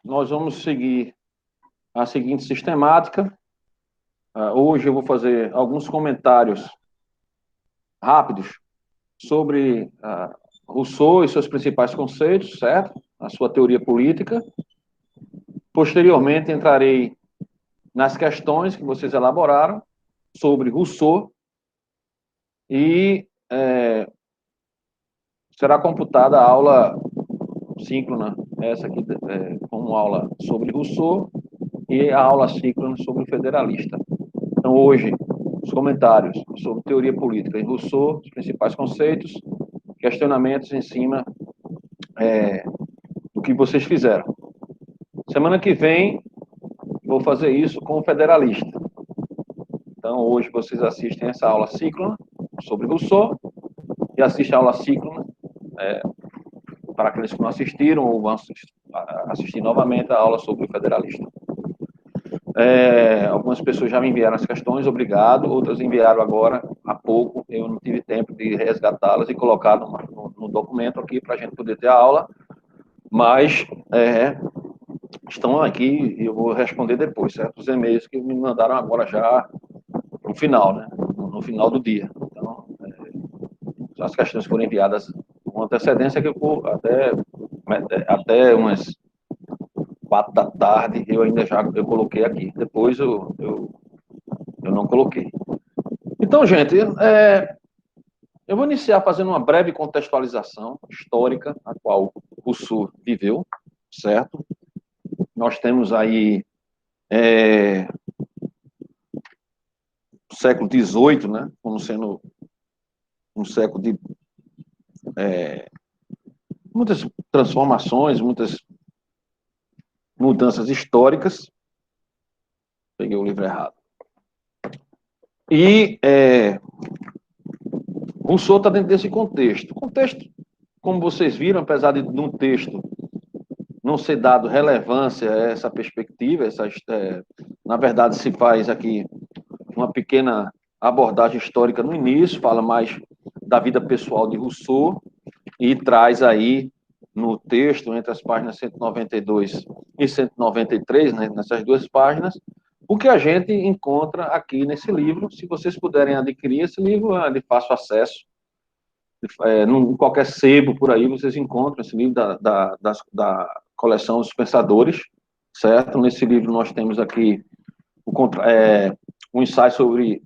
Nós vamos seguir a seguinte sistemática. Hoje eu vou fazer alguns comentários rápidos sobre Rousseau e seus principais conceitos, certo? A sua teoria política. Posteriormente, entrarei nas questões que vocês elaboraram sobre Rousseau e será computada a aula síncrona, essa aqui, como aula sobre Rousseau e a aula síncrona sobre o federalista. Então, hoje, os comentários sobre teoria política em Rousseau, os principais conceitos, questionamentos em cima do que vocês fizeram. Semana que vem, vou fazer isso com o federalista. Então, hoje vocês assistem essa aula síncrona sobre Rousseau e assistem a aula síncrona para aqueles que não assistiram ou vão assistir novamente a aula sobre o federalista. Algumas pessoas já me enviaram as questões, obrigado. Outras enviaram agora, há pouco. Eu não tive tempo de resgatá-las e colocar no documento aqui para a gente poder ter a aula. Mas estão aqui e eu vou responder depois, certo? Os e-mails que me mandaram agora já no final, né? No final do dia. Então, as questões foram enviadas com antecedência que eu vou até umas 4 da tarde, eu coloquei aqui. Depois eu não coloquei. Então, gente, eu vou iniciar fazendo uma breve contextualização histórica a qual Rousseau viveu, certo? Nós temos aí o século XVIII, né, como sendo um século de muitas transformações, muitas mudanças históricas. Peguei o livro errado. E Rousseau está dentro desse contexto. O contexto, como vocês viram, apesar de um texto não ser dado relevância a essa perspectiva, na verdade se faz aqui uma pequena abordagem histórica no início, fala mais da vida pessoal de Rousseau e traz aí no texto, entre as páginas 192 e 193, né, nessas duas páginas, o que a gente encontra aqui nesse livro. Se vocês puderem adquirir esse livro, é de fácil acesso. Em qualquer sebo por aí, vocês encontram esse livro da coleção Os Pensadores, certo? Nesse livro nós temos aqui um ensaio sobre...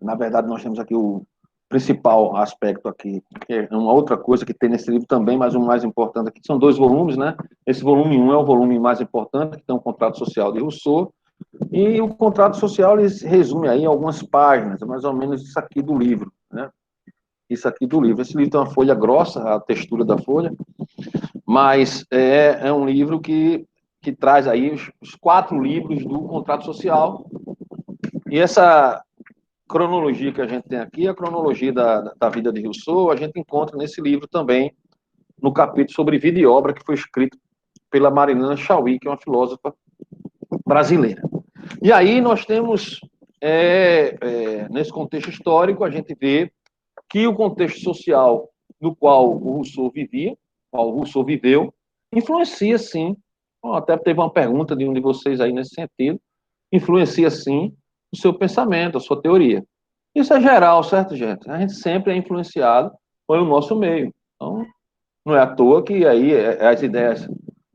Na verdade, nós temos aqui o principal aspecto aqui, que é uma outra coisa que tem nesse livro também, mas o mais importante aqui, são 2 volumes, né? Esse volume 1 é o volume mais importante, que tem o Contrato Social de Rousseau, e o Contrato Social, ele resume aí algumas páginas, mais ou menos isso aqui do livro, né? Isso aqui do livro. Esse livro tem uma folha grossa, a textura da folha, mas é um livro que traz aí os 4 livros do Contrato Social, e essa cronologia que a gente tem aqui, a cronologia da vida de Rousseau, a gente encontra nesse livro também, no capítulo sobre vida e obra, que foi escrito pela Marilena Chauí, que é uma filósofa brasileira. E aí nós temos, nesse contexto histórico, a gente vê que o contexto social no qual o Rousseau vivia, qual o Rousseau viveu, influencia, sim, até teve uma pergunta de um de vocês aí nesse sentido, influencia, sim, o seu pensamento, a sua teoria. Isso é geral, certo, gente? A gente sempre é influenciado pelo nosso meio. Então, não é à toa que aí as ideias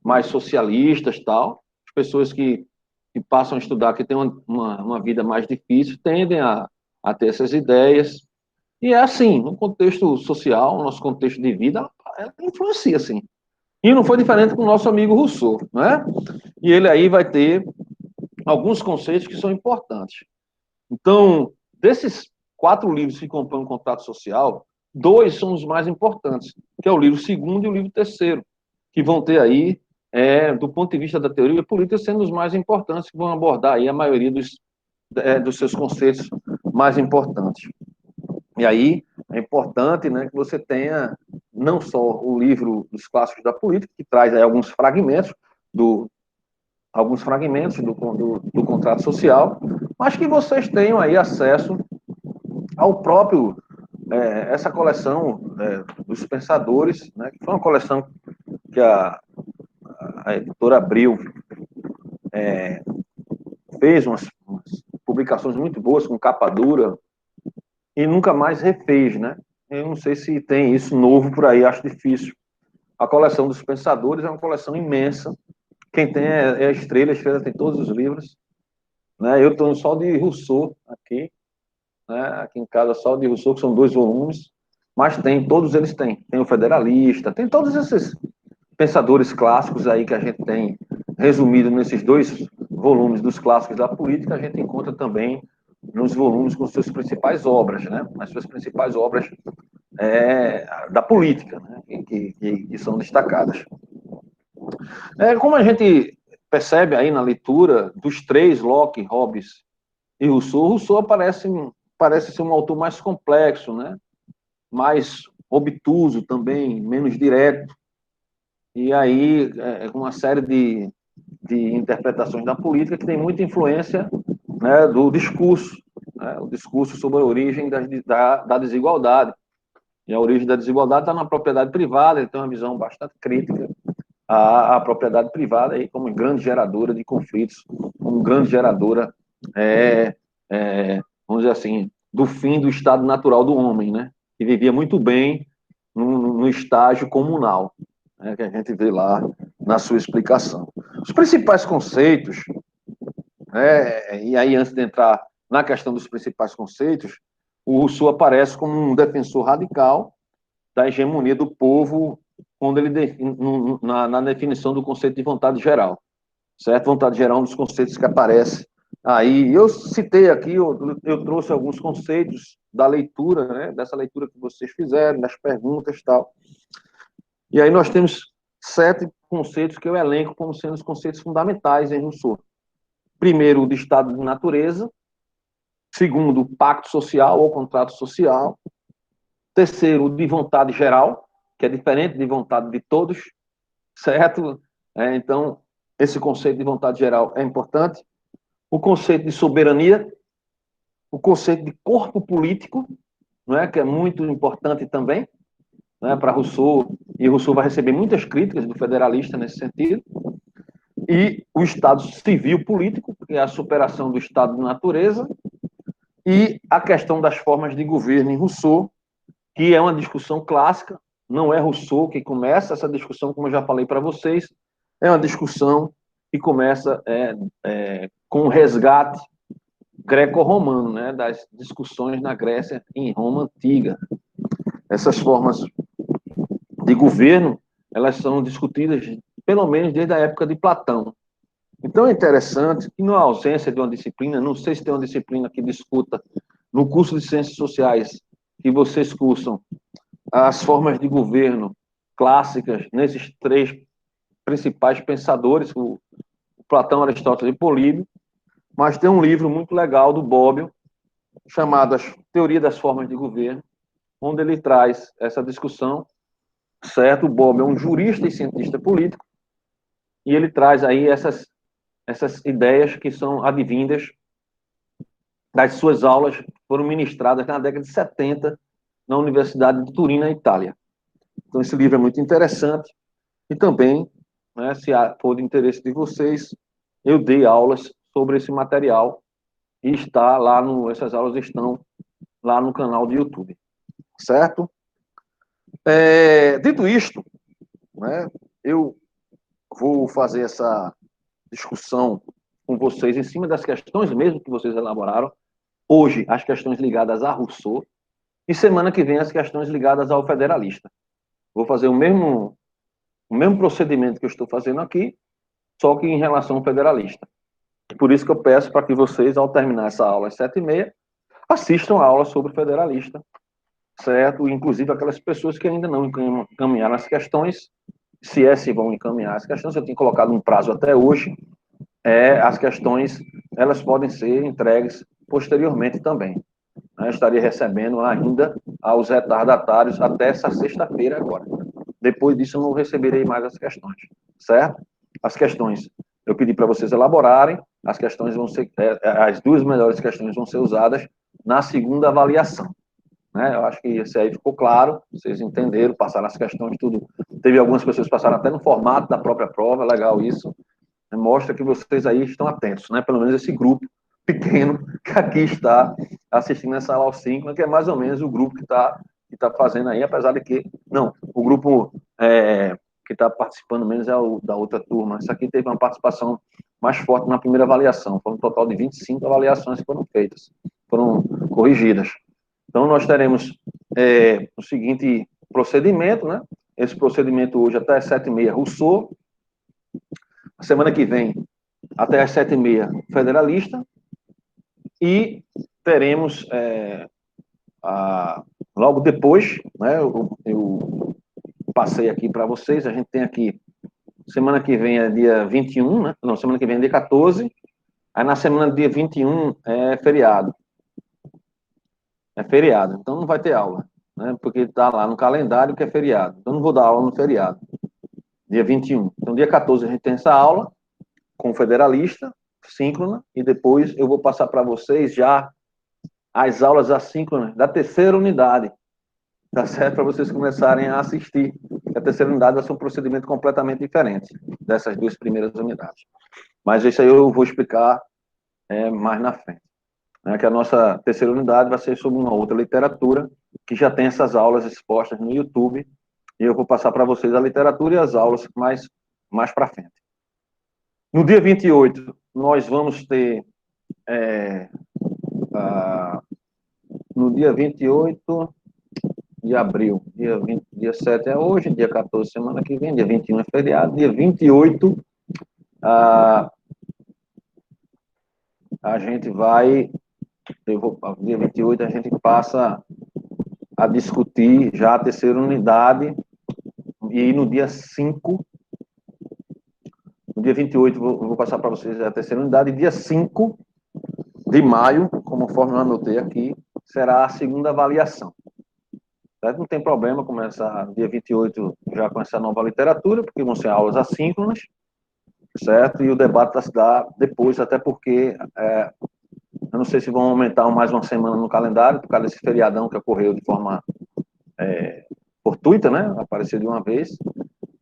mais socialistas, tal, as pessoas que passam a estudar, que têm uma vida mais difícil, tendem a ter essas ideias. E é assim, no contexto social, no nosso contexto de vida, ela influencia, sim. E não foi diferente com o nosso amigo Rousseau, não é? E ele aí vai ter alguns conceitos que são importantes. Então, desses 4 livros que compõem o Contrato Social, 2 são os mais importantes, que é o livro 2º e o livro 3º, que vão ter aí, do ponto de vista da teoria política, sendo os mais importantes, que vão abordar aí a maioria dos seus conceitos mais importantes. E aí, é importante, né, que você tenha não só o livro dos clássicos da política, que traz aí alguns fragmentos do contrato social, mas que vocês tenham aí acesso ao próprio, essa coleção dos pensadores, né, que foi uma coleção que a a editora Abril fez umas publicações muito boas, com capa dura, e nunca mais refez, né? Eu não sei se tem isso novo por aí, acho difícil. A coleção dos Pensadores é uma coleção imensa. Quem tem é a Estrela tem todos os livros. Né? Eu estou só de Rousseau aqui, né? Aqui em casa só de Rousseau, que são 2 volumes, mas tem, todos eles têm. Tem o Federalista, tem todos esses pensadores clássicos aí que a gente tem resumido nesses 2 volumes dos clássicos da política, a gente encontra também nos volumes com suas principais obras, né? As suas principais obras da política, né? que são destacadas. Como a gente percebe aí na leitura dos 3, Locke, Hobbes e Rousseau, Rousseau parece ser um autor mais complexo, né? Mais obtuso também, menos direto, e aí uma série de interpretações da política que tem muita influência, né, do discurso, né? O discurso sobre a origem da desigualdade. E a origem da desigualdade está na propriedade privada, ele tem uma visão bastante crítica à propriedade privada aí como grande geradora de conflitos, como grande geradora, vamos dizer assim, do fim do estado natural do homem, né? Que vivia muito bem no estágio comunal, né? Que a gente vê lá na sua explicação. Os principais conceitos, e aí antes de entrar na questão dos principais conceitos, o Rousseau aparece como um defensor radical da hegemonia do povo quando ele na definição do conceito de vontade geral, certo? Vontade geral é um dos conceitos que aparece aí. Eu citei aqui, eu trouxe alguns conceitos da leitura, né? Dessa leitura que vocês fizeram, das perguntas e tal. E aí nós temos 7 conceitos que eu elenco como sendo os conceitos fundamentais em Rousseau. Primeiro, o de estado de natureza. Segundo, o pacto social ou contrato social. Terceiro, o de vontade geral, que é diferente de vontade de todos, certo? Então, esse conceito de vontade geral é importante. O conceito de soberania, o conceito de corpo político, não é? Que é muito importante também, né, para Rousseau, e Rousseau vai receber muitas críticas do federalista nesse sentido. E o Estado civil político, que é a superação do Estado de natureza, e a questão das formas de governo em Rousseau, que é uma discussão clássica, não é Rousseau que começa essa discussão, como eu já falei para vocês, é uma discussão que começa com o resgate greco-romano, né, das discussões na Grécia e em Roma antiga. Essas formas de governo, elas são discutidas pelo menos desde a época de Platão. Então é interessante que, na ausência de uma disciplina, não sei se tem uma disciplina que discuta no curso de Ciências Sociais que vocês cursam as formas de governo clássicas nesses 3 principais pensadores, o Platão, Aristóteles e Políbio, mas tem um livro muito legal do Bobbio, chamado A Teoria das Formas de Governo, onde ele traz essa discussão, certo? O Bobbio é um jurista e cientista político, e ele traz aí essas ideias que são advindas das suas aulas que foram ministradas na década de 70 na Universidade de Turim, na Itália. Então, esse livro é muito interessante. E também, né, se for de interesse de vocês, eu dei aulas sobre esse material e essas aulas estão lá no canal do YouTube. Certo? Dito isto, né, eu vou fazer essa discussão com vocês em cima das questões mesmo que vocês elaboraram. Hoje, as questões ligadas a Rousseau, e semana que vem as questões ligadas ao federalista. Vou fazer o mesmo procedimento que eu estou fazendo aqui, só que em relação ao federalista. Por isso que eu peço para que vocês, ao terminar essa aula às 7h30, assistam a aula sobre o federalista, certo? Inclusive aquelas pessoas que ainda não encaminharam as questões, se vão encaminhar as questões, eu tenho colocado um prazo até hoje, as questões, elas podem ser entregues posteriormente também. Estaria recebendo ainda aos retardatários até essa sexta-feira agora. Depois disso, eu não receberei mais as questões, certo? As questões, eu pedi para vocês elaborarem, as questões vão ser, as 2 melhores questões vão ser usadas na segunda avaliação, né? Eu acho que isso aí ficou claro, vocês entenderam, passaram as questões, tudo. Teve algumas pessoas que passaram até no formato da própria prova, legal isso. Mostra que vocês aí estão atentos, né? Pelo menos esse grupo pequeno que aqui está assistindo essa aula aos 5, que é mais ou menos o grupo que tá fazendo aí, apesar de que, não, o grupo que está participando menos é o da outra turma. Isso aqui teve uma participação mais forte na primeira avaliação, foram um total de 25 avaliações que foram feitas, foram corrigidas. Então, nós teremos o seguinte procedimento, né? Esse procedimento hoje até 7h30, Rousseau. A semana que vem, até às 7h30, Federalista. E teremos, logo depois, né, eu passei aqui para vocês, a gente tem aqui, semana que vem é dia 21, né? Não, semana que vem é dia 14, aí na semana do dia 21 é feriado. É feriado, então não vai ter aula, né? Porque está lá no calendário que é feriado. Então não vou dar aula no feriado, dia 21. Então dia 14 a gente tem essa aula com o Federalista, síncrona, e depois eu vou passar para vocês já as aulas assíncronas da terceira unidade, tá certo? Para vocês começarem a assistir. A terceira unidade vai ser um procedimento completamente diferente dessas duas primeiras unidades. Mas isso aí eu vou explicar mais na frente. Que a nossa terceira unidade vai ser sobre uma outra literatura, que já tem essas aulas expostas no YouTube, e eu vou passar para vocês a literatura e as aulas mais para frente. No dia 28, nós vamos ter, no dia 28 de abril, dia 7 é hoje, dia 14 semana que vem, dia 21 é feriado, dia 28, a gente vai, dia 28 a gente passa a discutir já a terceira unidade, e no dia 5, no dia 28, eu vou passar para vocês a terceira unidade, e dia 5 de maio, conforme eu anotei aqui, será a segunda avaliação. Certo? Não tem problema começar dia 28 já com essa nova literatura, porque vão ser aulas assíncronas, certo? E o debate vai se dar depois, até porque eu não sei se vão aumentar mais uma semana no calendário, por causa desse feriadão que ocorreu de forma fortuita, né? Apareceu de uma vez,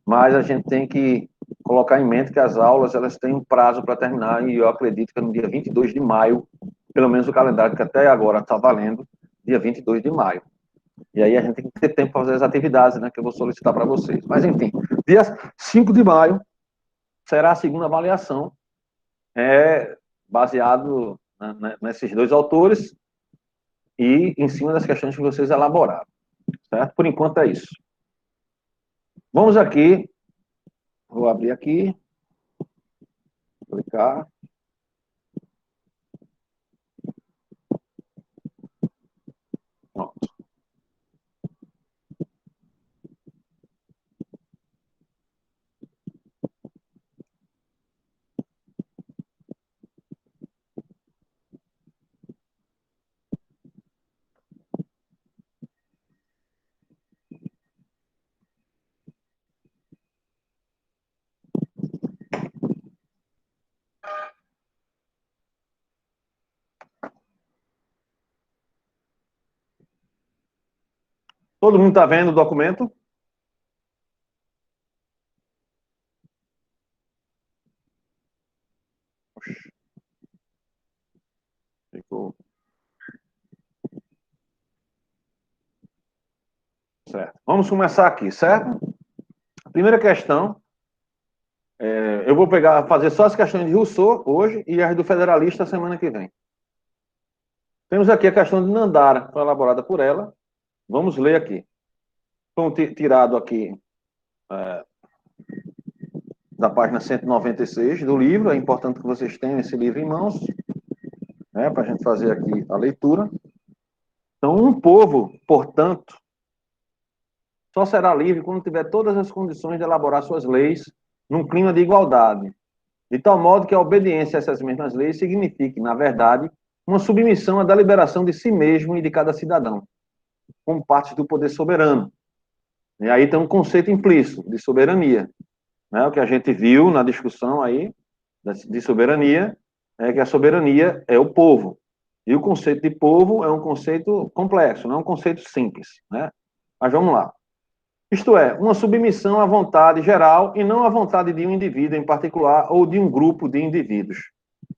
mas a gente tem que colocar em mente que as aulas elas têm um prazo para terminar, e eu acredito que é no dia 22 de maio, pelo menos o calendário que até agora está valendo, dia 22 de maio. E aí a gente tem que ter tempo para fazer as atividades, né, que eu vou solicitar para vocês. Mas, enfim, dia 5 de maio será a segunda avaliação, baseado nesses dois autores e em cima das questões que vocês elaboraram. Certo? Por enquanto é isso. Vamos aqui, vou abrir aqui, clicar. Pronto. Todo mundo está vendo o documento? Ficou. Certo. Vamos começar aqui, certo? A primeira questão, eu vou fazer só as questões de Rousseau hoje e as do Federalista semana que vem. Temos aqui a questão de Nandara, foi elaborada por ela. Vamos ler aqui. Foi tirado aqui da página 196 do livro. É importante que vocês tenham esse livro em mãos, né, para a gente fazer aqui a leitura. Então, um povo, portanto, só será livre quando tiver todas as condições de elaborar suas leis num clima de igualdade, de tal modo que a obediência a essas mesmas leis signifique, na verdade, uma submissão à deliberação de si mesmo e de cada cidadão, como parte do poder soberano. E aí tem um conceito implícito de soberania, né? O que a gente viu na discussão aí de soberania é que a soberania é o povo. E o conceito de povo é um conceito complexo, não é um conceito simples, né? Mas vamos lá. Isto é, uma submissão à vontade geral e não à vontade de um indivíduo em particular ou de um grupo de indivíduos.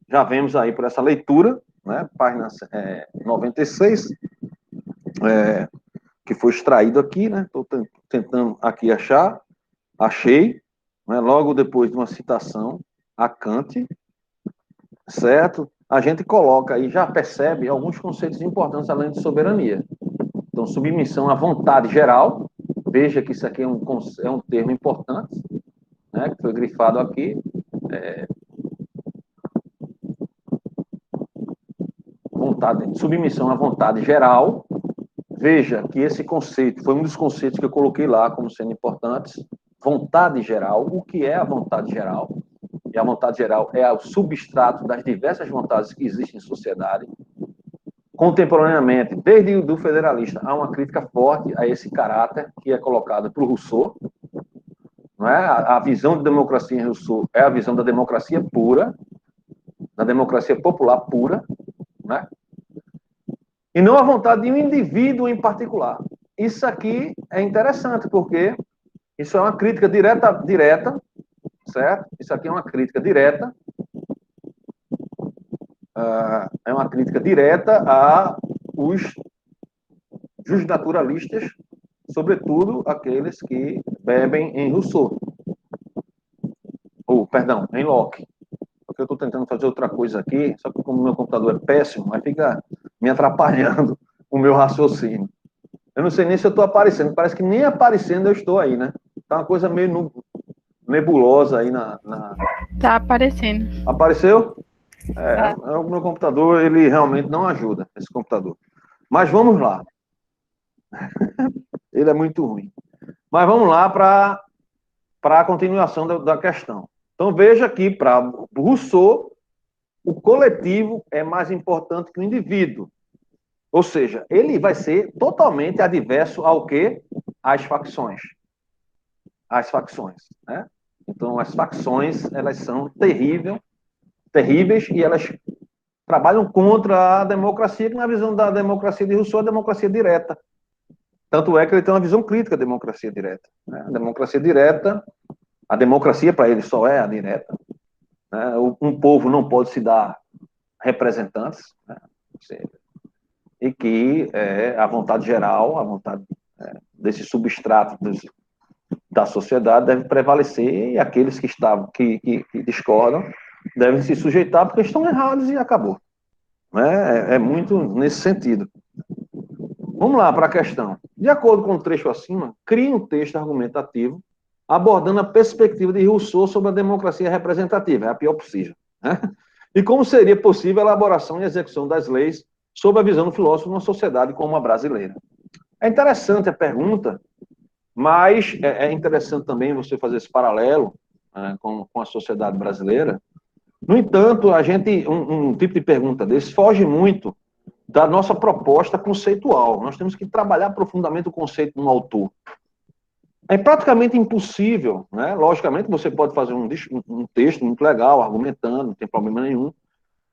Já vemos aí por essa leitura, né, página 96, que foi extraído aqui, né? Estou tentando aqui achar, achei, né, logo depois de uma citação a Kant, certo? A gente coloca aí, já percebe alguns conceitos importantes além de soberania. Então, submissão à vontade geral, veja que isso aqui é um termo importante, né, que foi grifado aqui, submissão à vontade geral. Veja que esse conceito foi um dos conceitos que eu coloquei lá como sendo importantes. Vontade geral, o que é a vontade geral? E a vontade geral é o substrato das diversas vontades que existem em sociedade. Contemporaneamente, desde o do federalista, há uma crítica forte a esse caráter que é colocado por Rousseau. Não é? A visão de democracia em Rousseau é a visão da democracia pura, da democracia popular pura, né? E não a vontade de um indivíduo em particular. Isso aqui é interessante, porque isso é uma crítica direta, certo? Isso aqui é uma crítica direta, é uma crítica direta a os justnaturalistas, sobretudo aqueles que bebem em Rousseau, ou, perdão, em Locke. Porque eu estou tentando fazer outra coisa aqui, só que como o meu computador é péssimo, mas fica me atrapalhando o meu raciocínio. Eu não sei nem se eu estou aparecendo, parece que nem aparecendo eu estou aí, né? Tá uma coisa meio nebulosa aí Tá aparecendo. Apareceu? Tá. O meu computador, ele realmente não ajuda, esse computador. Mas vamos lá. Ele é muito ruim. Mas vamos lá para a continuação da questão. Então, veja que, para Rousseau, o coletivo é mais importante que o indivíduo. Ou seja, ele vai ser totalmente adverso ao quê? Às facções. Às facções, né? Então, as facções, elas são terríveis e elas trabalham contra a democracia, que na visão da democracia de Rousseau é a democracia direta. Tanto é que ele tem uma visão crítica da democracia direta. Né? A democracia para ele só é a direta. Né? Um povo não pode se dar representantes, né? E que a vontade geral, a vontade desse substrato da sociedade deve prevalecer e aqueles que discordam devem se sujeitar porque estão errados e acabou. Né? É muito nesse sentido. Vamos lá para a questão. De acordo com o trecho acima, crie um texto argumentativo abordando a perspectiva de Rousseau sobre a democracia representativa, é a pior possível. Né? E como seria possível a elaboração e execução das leis sob a visão do filósofo numa sociedade como a brasileira. É interessante a pergunta, mas é interessante também você fazer esse paralelo com a sociedade brasileira. No entanto, um tipo de pergunta desse foge muito da nossa proposta conceitual. Nós temos que trabalhar profundamente o conceito de um autor. É praticamente impossível, né? Logicamente, você pode fazer um texto muito legal, argumentando, não tem problema nenhum,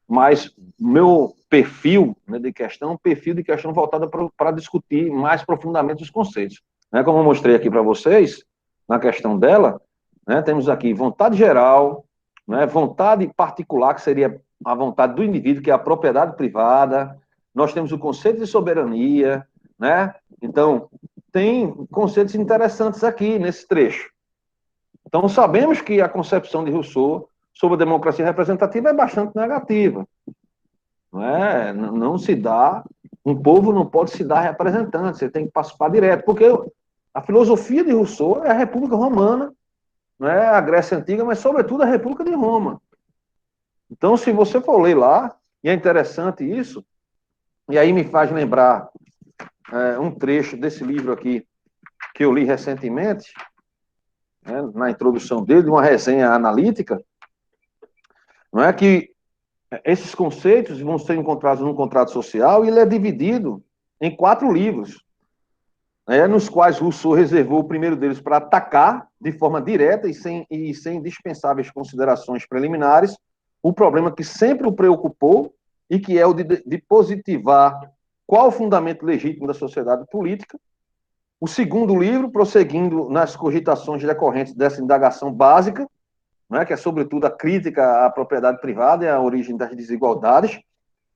mas meu perfil, né, de questão, um perfil de questão voltada para discutir mais profundamente os conceitos. Né? Como eu mostrei aqui para vocês, na questão dela, né, temos aqui vontade geral, né, vontade particular, que seria a vontade do indivíduo, que é a propriedade privada. Nós temos o conceito de soberania, né? Então, tem conceitos interessantes aqui nesse trecho. Então, sabemos que a concepção de Rousseau sobre a democracia representativa é bastante negativa. Não se dá, um povo não pode se dar representante, você tem que participar direto, porque a filosofia de Rousseau é a República Romana, a Grécia Antiga, mas sobretudo a República de Roma. Então, se você for ler lá, e é interessante isso, e aí me faz lembrar um trecho desse livro aqui, que eu li recentemente, na introdução dele, de uma resenha analítica, não é que esses conceitos vão ser encontrados num contrato social e ele é dividido em 4 livros, nos quais Rousseau reservou o primeiro deles para atacar de forma direta e sem dispensáveis considerações preliminares o problema que sempre o preocupou e que é o de positivar qual o fundamento legítimo da sociedade política. O segundo livro, prosseguindo nas cogitações decorrentes dessa indagação básica, né, que é sobretudo a crítica à propriedade privada e à origem das desigualdades,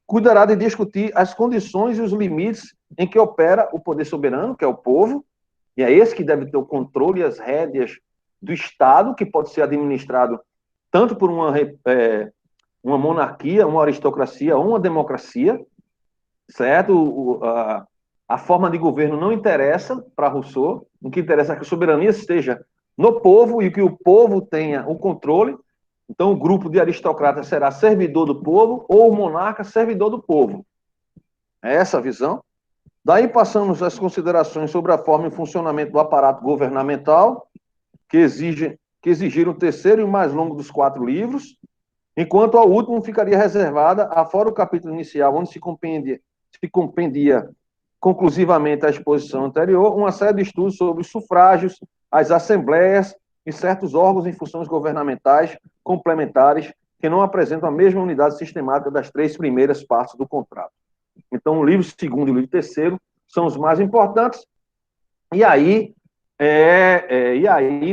cuidará de discutir as condições e os limites em que opera o poder soberano, que é o povo, e é esse que deve ter o controle e as rédeas do Estado, que pode ser administrado tanto por uma monarquia, uma aristocracia ou uma democracia, certo? A forma de governo não interessa para Rousseau, o que interessa é que a soberania esteja no povo e que o povo tenha o controle. Então, o grupo de aristocratas será servidor do povo ou o monarca servidor do povo. É essa a visão. Daí passamos às considerações sobre a forma e funcionamento do aparato governamental, que exigiram o terceiro e o mais longo dos 4 livros, enquanto ao último ficaria reservada, afora o capítulo inicial, onde se compendia conclusivamente a exposição anterior, uma série de estudos sobre os sufrágios, as assembleias e certos órgãos em funções governamentais complementares que não apresentam a mesma unidade sistemática das 3 primeiras partes do contrato. Então, o livro segundo e o livro terceiro são os mais importantes. E aí,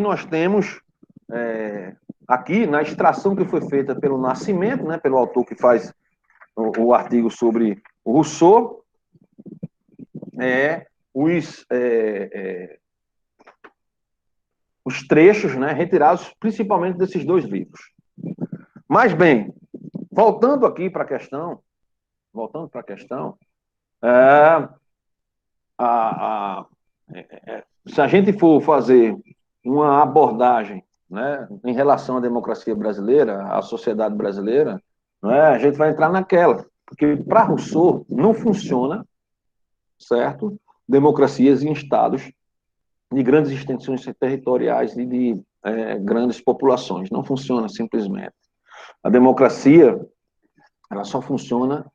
nós temos aqui, na extração que foi feita pelo Nascimento, né, pelo autor que faz o artigo sobre o Rousseau, os trechos, né, retirados principalmente desses 2 livros. Mas, bem, voltando para a questão, se a gente for fazer uma abordagem, né, em relação à democracia brasileira, à sociedade brasileira, né, a gente vai entrar naquela, porque para Rousseau não funciona, certo? Democracias em estados de grandes extensões territoriais e de grandes populações. Não funciona simplesmente. A democracia, ela só funciona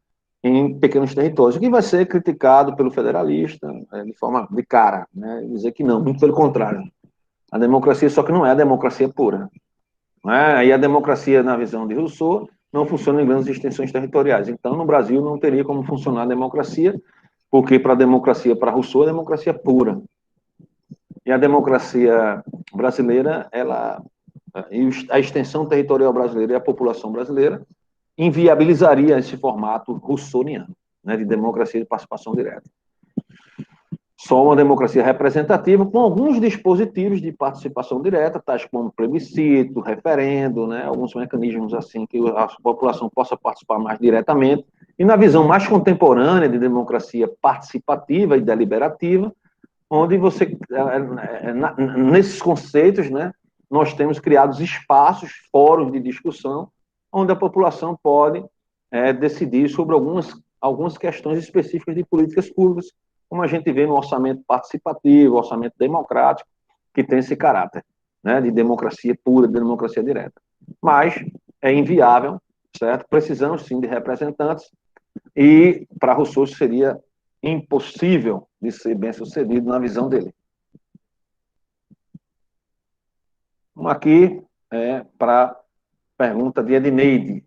em pequenos territórios, o que vai ser criticado pelo federalista de forma de cara, né? Dizer que não, muito pelo contrário. A democracia, só que não é a democracia pura. Né? E a democracia, na visão de Rousseau, não funciona em grandes extensões territoriais. Então, no Brasil, não teria como funcionar a democracia, porque para a democracia, para Rousseau, a democracia é pura. E a democracia brasileira, a extensão territorial brasileira e a população brasileira inviabilizaria esse formato rousseauiano, né, de democracia de participação direta. Só uma democracia representativa com alguns dispositivos de participação direta, tais como plebiscito, referendo, né, alguns mecanismos assim que a população possa participar mais diretamente. E na visão mais contemporânea de democracia participativa e deliberativa, onde nesses conceitos, né, nós temos criados espaços, fóruns de discussão, onde a população pode decidir sobre algumas questões específicas de políticas públicas, como a gente vê no orçamento participativo, orçamento democrático, que tem esse caráter, né, de democracia pura, de democracia direta. Mas é inviável, certo? Precisamos, sim, de representantes, e para Rousseau seria impossível de ser bem-sucedido na visão dele. Vamos aqui para a pergunta de Edneide.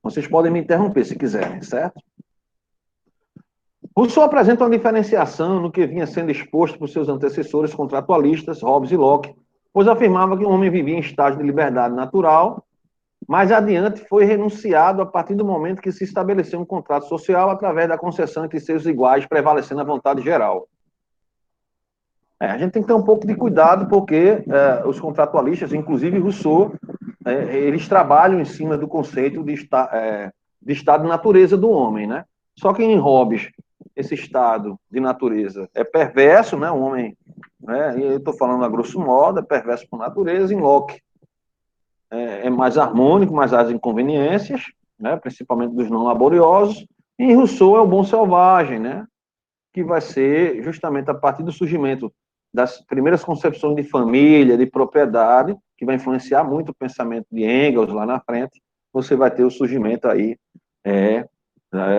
Vocês podem me interromper se quiserem, certo? Rousseau apresenta uma diferenciação no que vinha sendo exposto por seus antecessores contratualistas, Hobbes e Locke, pois afirmava que o homem vivia em estágio de liberdade natural, mas adiante foi renunciado a partir do momento que se estabeleceu um contrato social através da concessão entre seus iguais, prevalecendo a vontade geral. A gente tem que ter um pouco de cuidado, porque os contratualistas, inclusive Rousseau, eles trabalham em cima do conceito de estado de natureza do homem, né? Só que em Hobbes, esse estado de natureza é perverso, né? O homem, né? E eu estou falando a grosso modo, é perverso por natureza. Em Locke, é mais harmônico, mas há as inconveniências, né? Principalmente dos não laboriosos. E em Rousseau é o bom selvagem, né? Que vai ser justamente a partir do surgimento das primeiras concepções de família, de propriedade, que vai influenciar muito o pensamento de Engels lá na frente, você vai ter o surgimento aí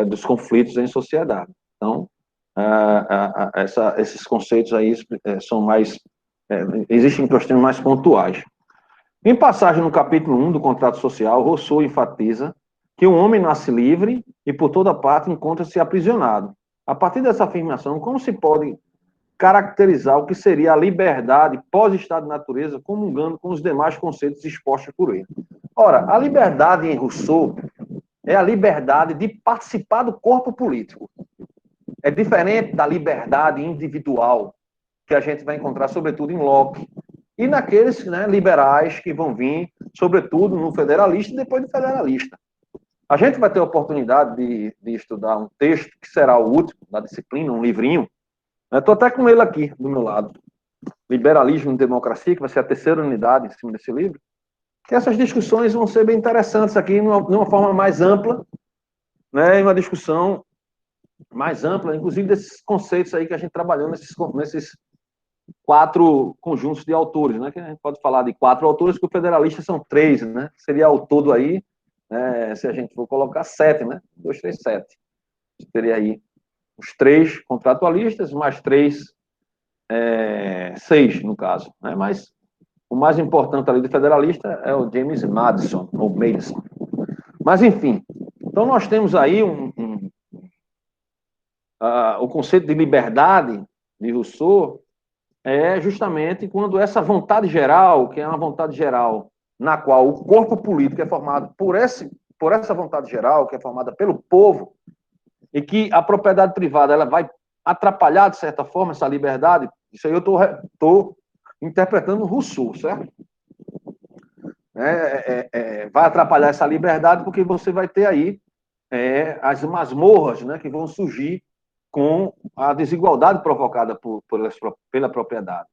dos conflitos em sociedade. Então, esses conceitos aí são mais... existem questões mais pontuais. Em passagem no capítulo 1 do contrato social, Rousseau enfatiza que o homem nasce livre e por toda parte encontra-se aprisionado. A partir dessa afirmação, como se pode caracterizar o que seria a liberdade pós-estado de natureza, comungando com os demais conceitos expostos por ele? Ora, a liberdade em Rousseau é a liberdade de participar do corpo político. É diferente da liberdade individual que a gente vai encontrar, sobretudo, em Locke. E naqueles, né, liberais que vão vir, sobretudo, no federalista e depois do federalista. A gente vai ter a oportunidade de estudar um texto que será o último da disciplina, um livrinho. Estou até com ele aqui, do meu lado. Liberalismo e Democracia, que vai ser a terceira unidade em cima desse livro. Que essas discussões vão ser bem interessantes aqui, numa forma mais ampla, né, uma discussão mais ampla, inclusive desses conceitos aí que a gente trabalhou nesses 4 conjuntos de autores, né? Que a gente pode falar de 4 autores, que o federalista são 3, né? Seria ao todo aí, se a gente for colocar 7, né? 2, 3, 7. Teria aí os 3 contratualistas, mais 3, 6, no caso, né? Mas o mais importante ali do federalista é o James Madison, ou Madison. Mas, enfim, então nós temos aí o conceito de liberdade de Rousseau, é justamente quando essa vontade geral, que é uma vontade geral na qual o corpo político é formado por essa vontade geral, que é formada pelo povo, e que a propriedade privada ela vai atrapalhar, de certa forma, essa liberdade. Isso aí eu estou interpretando Rousseau, certo? Vai atrapalhar essa liberdade porque você vai ter aí as masmorras, né, que vão surgir com a desigualdade provocada pela propriedade.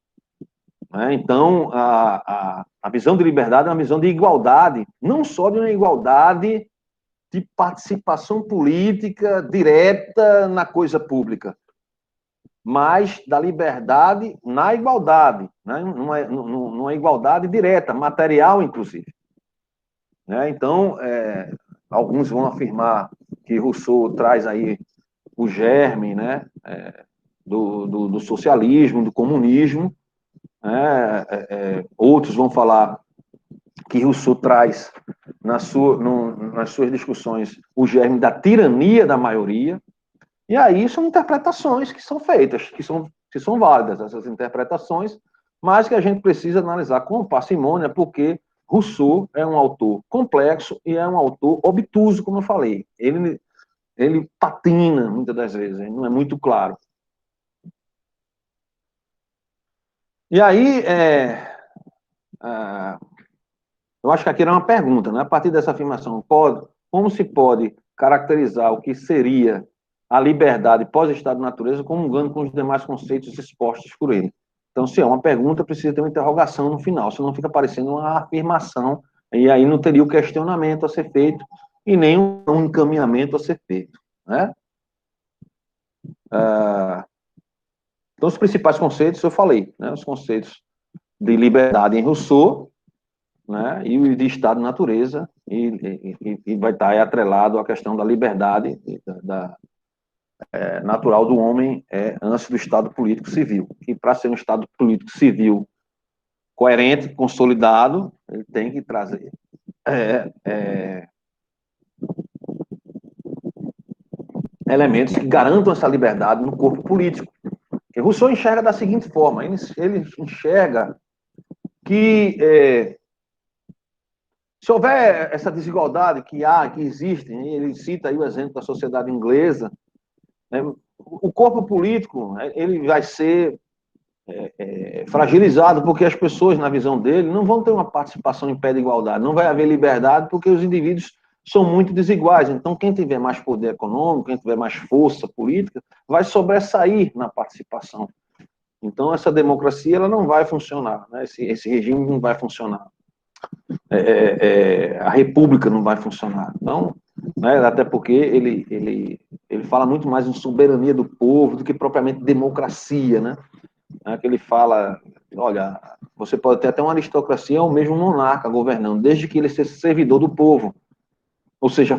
Então, a visão de liberdade é uma visão de igualdade, não só de uma igualdade de participação política direta na coisa pública, mas da liberdade na igualdade, né? numa igualdade direta, material, inclusive. Então, alguns vão afirmar que Rousseau traz aí o germe, né, do socialismo, do comunismo. Outros vão falar que Rousseau traz nas suas discussões o germe da tirania da maioria. E aí são interpretações que são feitas, que são válidas, essas interpretações, mas que a gente precisa analisar com parcimônia, porque Rousseau é um autor complexo e é um autor obtuso, como eu falei. Ele patina, muitas das vezes, ele não é muito claro. E aí, eu acho que aqui era uma pergunta, né? A partir dessa afirmação, como se pode caracterizar o que seria a liberdade pós-estado de natureza comungando com os demais conceitos expostos por ele? Então, se é uma pergunta, precisa ter uma interrogação no final, senão fica parecendo uma afirmação, e aí não teria o questionamento a ser feito e nem um encaminhamento a ser feito, né? Então, os principais conceitos eu falei, né? Os conceitos de liberdade em Rousseau, né, e o de estado de natureza, e vai estar atrelado à questão da liberdade natural do homem antes do estado político civil. E para ser um estado político civil coerente, consolidado, ele tem que trazer elementos que garantam essa liberdade no corpo político. E Rousseau enxerga da seguinte forma, ele enxerga que se houver essa desigualdade que existe, ele cita aí o exemplo da sociedade inglesa, né, o corpo político ele vai ser fragilizado porque as pessoas, na visão dele, não vão ter uma participação em pé de igualdade, não vai haver liberdade porque os indivíduos são muito desiguais. Então, quem tiver mais poder econômico, quem tiver mais força política, vai sobressair na participação. Então, essa democracia ela não vai funcionar, né? Esse regime não vai funcionar. A república não vai funcionar. Então, né, até porque ele fala muito mais em soberania do povo do que propriamente democracia, né? Que ele fala, olha, você pode ter até uma aristocracia ou mesmo um monarca governando, desde que ele seja servidor do povo. Ou seja,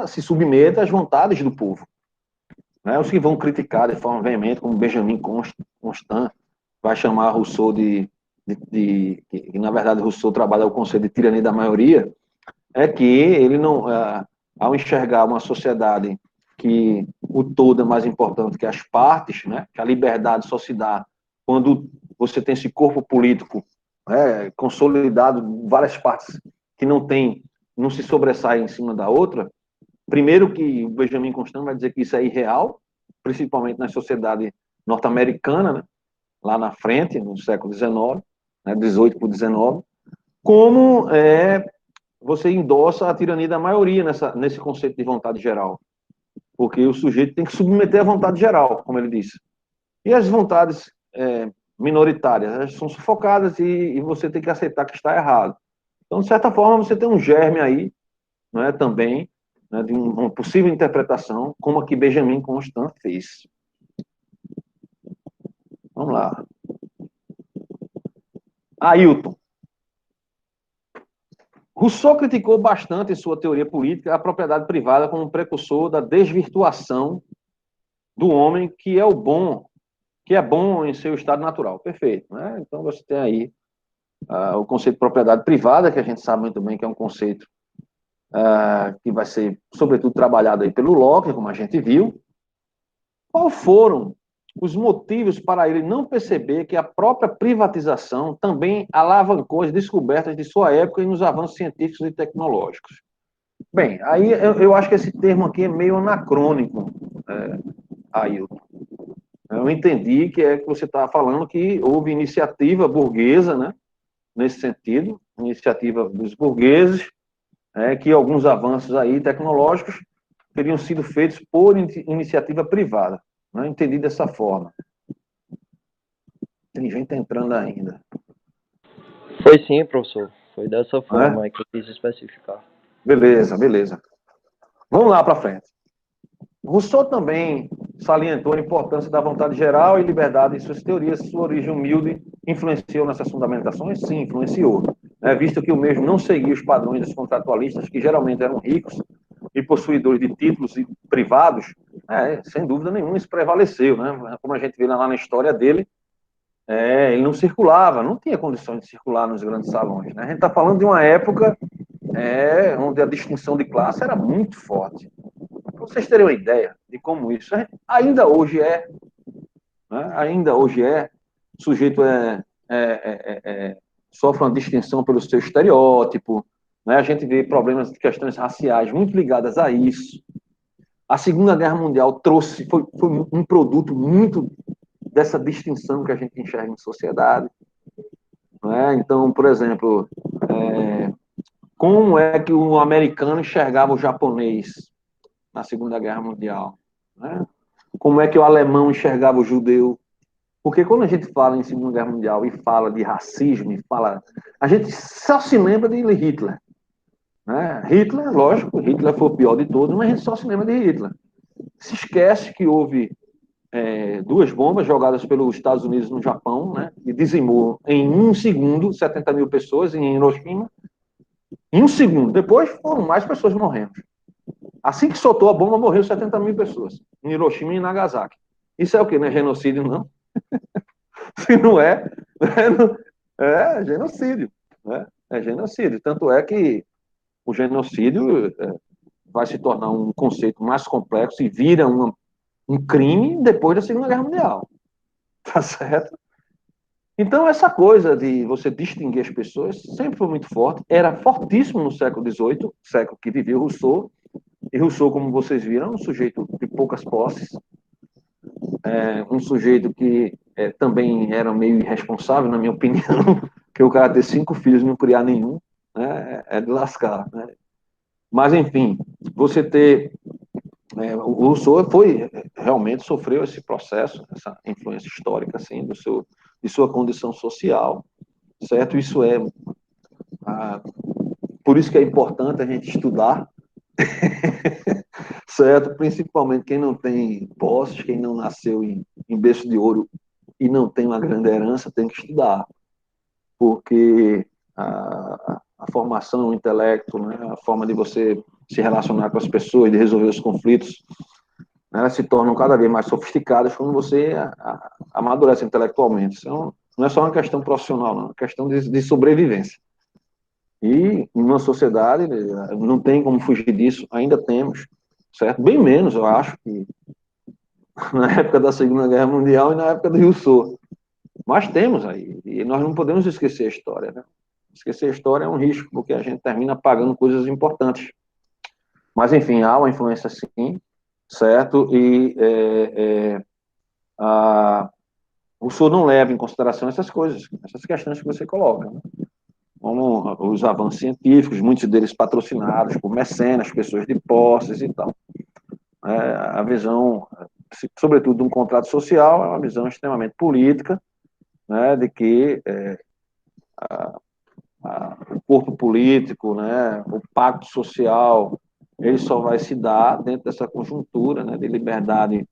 se submeta às vontades do povo. Né? Os que vão criticar de forma veemente, como Benjamin Constant, vai chamar Rousseau de que, na verdade, Rousseau trabalha o conceito de tirania da maioria, é que ele não, ao enxergar uma sociedade que o todo é mais importante que as partes, né, que a liberdade só se dá quando você tem esse corpo político consolidado, várias partes que não se sobressaem em cima da outra. Primeiro que o Benjamin Constant vai dizer que isso é irreal, principalmente na sociedade norte-americana, né, lá na frente, no século XIX, né, 18 por 19, como você endossa a tirania da maioria nesse conceito de vontade geral. Porque o sujeito tem que submeter à vontade geral, como ele disse. E as vontades minoritárias, elas são sufocadas e você tem que aceitar que está errado. Então, de certa forma, você tem um germe aí, né, também, né, de uma possível interpretação, como a que Benjamin Constant fez. Vamos lá. Ailton. Rousseau criticou bastante em sua teoria política a propriedade privada como precursor da desvirtuação do homem que é bom em seu estado natural. Perfeito, né? Então você tem aí o conceito de propriedade privada, que a gente sabe muito bem que é um conceito que vai ser, sobretudo, trabalhado aí pelo Locke, como a gente viu. Qual foram os motivos para ele não perceber que a própria privatização também alavancou as descobertas de sua época e nos avanços científicos e tecnológicos? Bem, aí eu acho que esse termo aqui é meio anacrônico, Ailton. Eu entendi que você estava falando que houve iniciativa burguesa, né, nesse sentido, iniciativa dos burgueses, que alguns avanços aí tecnológicos teriam sido feitos por iniciativa privada. Não entendi dessa forma. Tem gente entrando ainda. Foi sim, professor. Foi dessa forma que eu quis especificar. Beleza, beleza. Vamos lá para frente. Rousseau também salientou a importância da vontade geral e liberdade em suas teorias. Sua origem humilde influenciou nessas fundamentações? Sim, influenciou. Visto que o mesmo não seguia os padrões dos contratualistas, que geralmente eram ricos e possuidores de títulos privados, sem dúvida nenhuma isso prevaleceu. Né? Como a gente vê lá na história dele, ele não circulava, não tinha condições de circular nos grandes salões. Né? A gente está falando de uma época onde a distinção de classe era muito forte. Para vocês terem uma ideia de como isso ainda hoje o sujeito sofre uma distinção pelo seu estereótipo, né? A gente vê problemas de questões raciais muito ligadas a isso. A Segunda Guerra Mundial foi um produto muito dessa distinção que a gente enxerga em sociedade. Né? Então, por exemplo, como é que o americano enxergava o japonês na Segunda Guerra Mundial? Né? Como é que o alemão enxergava o judeu? Porque quando a gente fala em Segunda Guerra Mundial e fala de racismo, a gente só se lembra de Hitler. Né? Hitler, lógico, Hitler foi o pior de todos, mas a gente só se lembra de Hitler. Se esquece que houve 2 bombas jogadas pelos Estados Unidos no Japão, né, e dizimou em 1 segundo 70 mil pessoas em Hiroshima. Em 1 segundo. Depois foram mais pessoas morrendo. Assim que soltou a bomba, morreu 70 mil pessoas em Hiroshima e Nagasaki. Isso é o quê? Não é genocídio, não? Se não é genocídio. Né? É genocídio. Tanto é que o genocídio vai se tornar um conceito mais complexo e vira um crime depois da Segunda Guerra Mundial. Tá certo? Então, essa coisa de você distinguir as pessoas sempre foi muito forte, era fortíssimo no século XVIII, século que viveu Rousseau, e Rousseau, como vocês viram, é um sujeito de poucas posses, um sujeito que também era meio irresponsável, na minha opinião, que o cara ter 5 filhos e não criar nenhum, né, é de lascar. Né? Mas, enfim, você ter... o Rousseau realmente sofreu esse processo, essa influência histórica, assim, de sua condição social, certo? Isso por isso que é importante a gente estudar, certo? Principalmente quem não tem posses, quem não nasceu em berço de ouro e não tem uma grande herança, tem que estudar, porque a formação, o intelecto, né, a forma de você se relacionar com as pessoas, de resolver os conflitos, elas se tornam cada vez mais sofisticadas quando você amadurece intelectualmente. Isso é não é só uma questão profissional, não, é uma questão de sobrevivência. E numa sociedade, não tem como fugir disso, ainda temos, certo? Bem menos, eu acho, que na época da Segunda Guerra Mundial e na época do Rousseau. Mas temos aí, e nós não podemos esquecer a história, né? Esquecer a história é um risco, porque a gente termina pagando coisas importantes. Mas, enfim, há uma influência sim, certo? E o Rousseau não leva em consideração essas coisas, essas questões que você coloca, né? Como os avanços científicos, muitos deles patrocinados por mecenas, pessoas de posses e tal. A visão, sobretudo de um contrato social, é uma visão extremamente política, né, de que o corpo político, né, o pacto social, ele só vai se dar dentro dessa conjuntura, né, de liberdade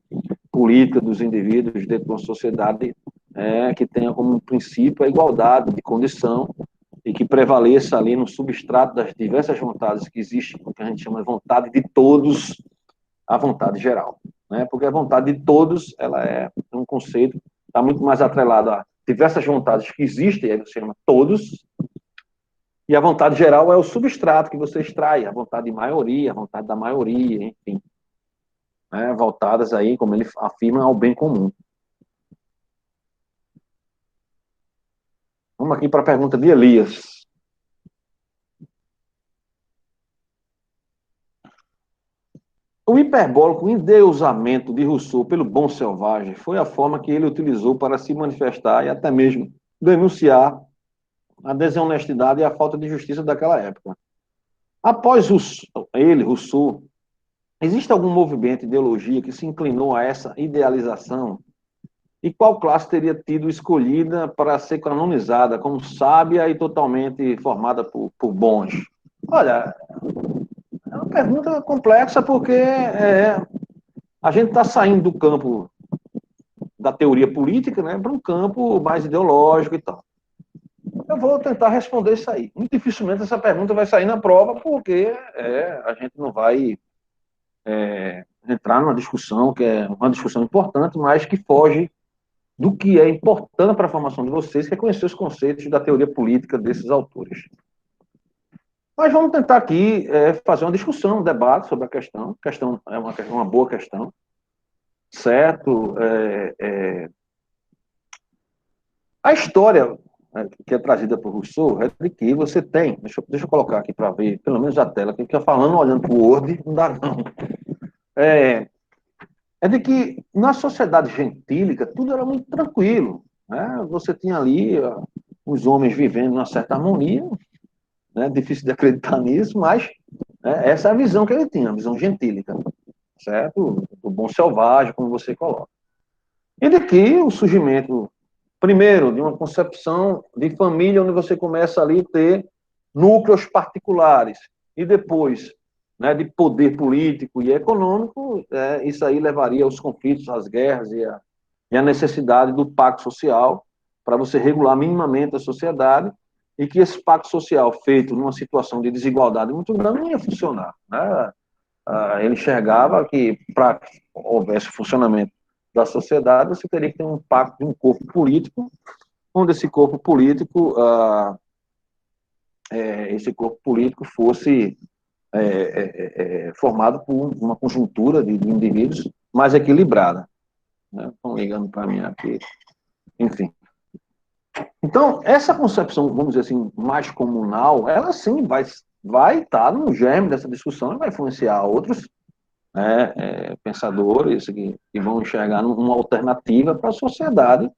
política dos indivíduos dentro de uma sociedade que tenha como princípio a igualdade de condição e que prevaleça ali no substrato das diversas vontades que existem, o que a gente chama de vontade de todos, a vontade geral, né? Porque a vontade de todos, ela é um conceito, está muito mais atrelado a diversas vontades que existem, aí você chama todos, e a vontade geral é o substrato que você extrai, a vontade de maioria, a vontade da maioria, enfim, né? Voltadas aí, como ele afirma, ao bem comum. Vamos aqui para a pergunta de Elias. O hiperbólico endeusamento de Rousseau pelo bom selvagem foi a forma que ele utilizou para se manifestar e até mesmo denunciar a desonestidade e a falta de justiça daquela época. Após Rousseau, existe algum movimento, ideologia que se inclinou a essa idealização? E qual classe teria tido escolhida para ser canonizada como sábia e totalmente formada por bons? Olha, é uma pergunta complexa porque a gente está saindo do campo da teoria política, né, para um campo mais ideológico e tal. Eu vou tentar responder isso aí. Muito dificilmente essa pergunta vai sair na prova, porque a gente não vai entrar numa discussão que é uma discussão importante, mas que foge do que é importante para a formação de vocês, que é conhecer os conceitos da teoria política desses autores. Mas vamos tentar aqui fazer uma discussão, um debate sobre a questão. A questão é uma boa questão, certo? A história que é trazida por Rousseau é de que você tem, deixa eu colocar aqui para ver, pelo menos a tela, que fica falando, olhando para o Word, não dá não. É de que na sociedade gentílica tudo era muito tranquilo, né? Você tinha ali os homens vivendo numa certa harmonia, né? Difícil de acreditar nisso, mas essa é a visão que ele tinha, a visão gentílica, certo? Do bom selvagem, como você coloca. E de que o surgimento, primeiro, de uma concepção de família, onde você começa ali a ter núcleos particulares, e depois, né, de poder político e econômico, isso aí levaria aos conflitos, às guerras e a necessidade do pacto social para você regular minimamente a sociedade, e que esse pacto social feito numa situação de desigualdade muito grande não ia funcionar, né? Ele enxergava que para que houvesse funcionamento da sociedade, você teria que ter um pacto de um corpo político, onde esse corpo político, fosse formado por uma conjuntura de indivíduos mais equilibrada. Né? Estão ligando para mim aqui. Enfim. Então, essa concepção, vamos dizer assim, mais comunal, ela sim vai estar no germe dessa discussão e vai influenciar outros pensadores que vão enxergar uma alternativa para a sociedade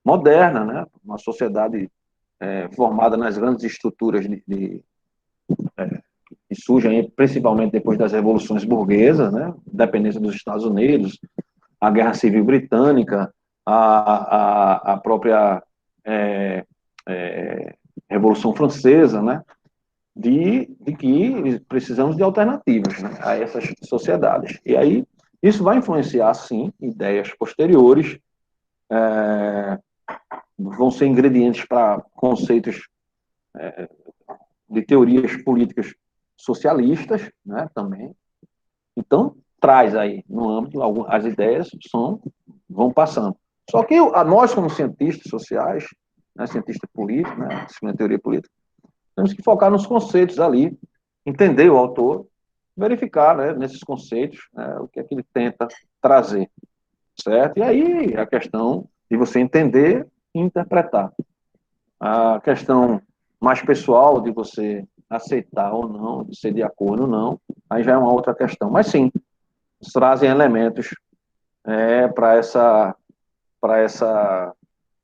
moderna, né? Uma sociedade formada nas grandes estruturas que surgem principalmente depois das revoluções burguesas, né? Independência dos Estados Unidos, a Guerra Civil Britânica, a própria Revolução Francesa, né? De que precisamos de alternativas, né, a essas sociedades. E aí, isso vai influenciar, sim, ideias posteriores, vão ser ingredientes para conceitos de teorias políticas socialistas, né, também. Então, traz aí, no âmbito, as ideias vão passando. Só que nós, como cientistas sociais, né, cientista político, né, disciplina de teoria política, temos que focar nos conceitos ali, entender o autor, verificar, né, nesses conceitos, né, o que é que ele tenta trazer, certo? E aí a questão de você entender e interpretar. A questão mais pessoal de você aceitar ou não, de ser de acordo ou não, aí já é uma outra questão. Mas sim, trazem elementos para essa.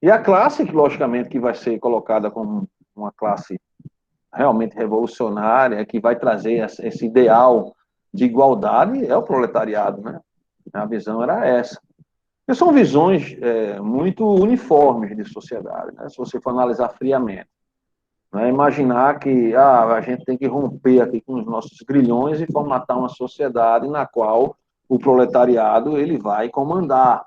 E a classe, que logicamente que vai ser colocada como uma classe realmente revolucionária, que vai trazer esse ideal de igualdade, é o proletariado, né? A visão era essa. Porque são visões muito uniformes de sociedade, né? Se você for analisar friamente. Né? Imaginar que a gente tem que romper aqui com os nossos grilhões e formatar uma sociedade na qual o proletariado ele vai comandar,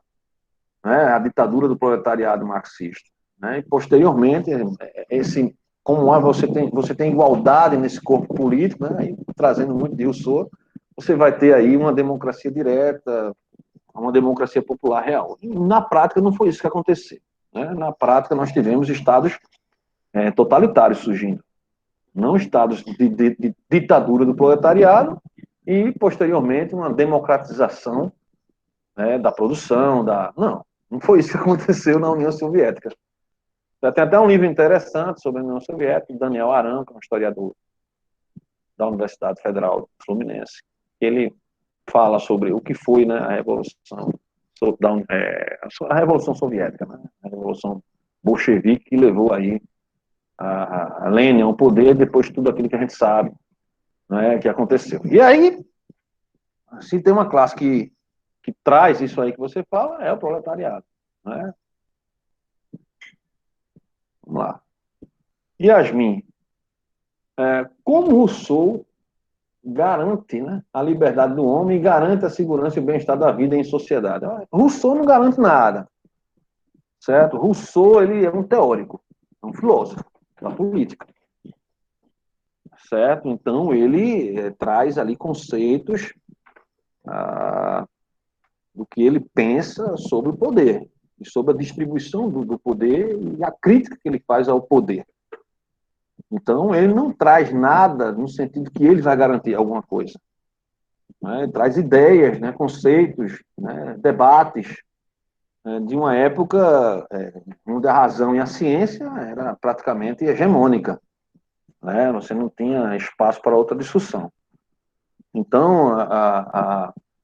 né? A ditadura do proletariado marxista. Né? E, posteriormente, como você tem igualdade nesse corpo político, né? E, trazendo muito de Rousseau, você vai ter aí uma democracia direta, uma democracia popular real. E, na prática, não foi isso que aconteceu. Né? Na prática, nós tivemos estados totalitários surgindo, não estados de ditadura do proletariado e, posteriormente, uma democratização, né, da produção, não foi isso que aconteceu na União Soviética. Tem até um livro interessante sobre a União Soviética, Daniel Aranca, um historiador da Universidade Federal Fluminense, ele fala sobre o que foi, né, a Revolução, a Revolução Soviética, né, a Revolução bolchevique que levou aí a Lenin ao poder, depois de tudo aquilo que a gente sabe, né, que aconteceu. E aí, se tem uma classe que traz isso aí que você fala, é o proletariado. Né? Vamos lá. Yasmin, como Rousseau garante, né, a liberdade do homem e garante a segurança e o bem-estar da vida em sociedade? Rousseau não garante nada, certo? Rousseau ele é um teórico, é um filósofo da política, certo? Então ele traz ali conceitos do que ele pensa sobre o poder, e sobre a distribuição do poder e a crítica que ele faz ao poder. Então, ele não traz nada no sentido que ele vai garantir alguma coisa. Né? Ele traz ideias, né, conceitos, né, debates de uma época onde a razão e a ciência era praticamente hegemônica. Né? Você não tinha espaço para outra discussão. Então,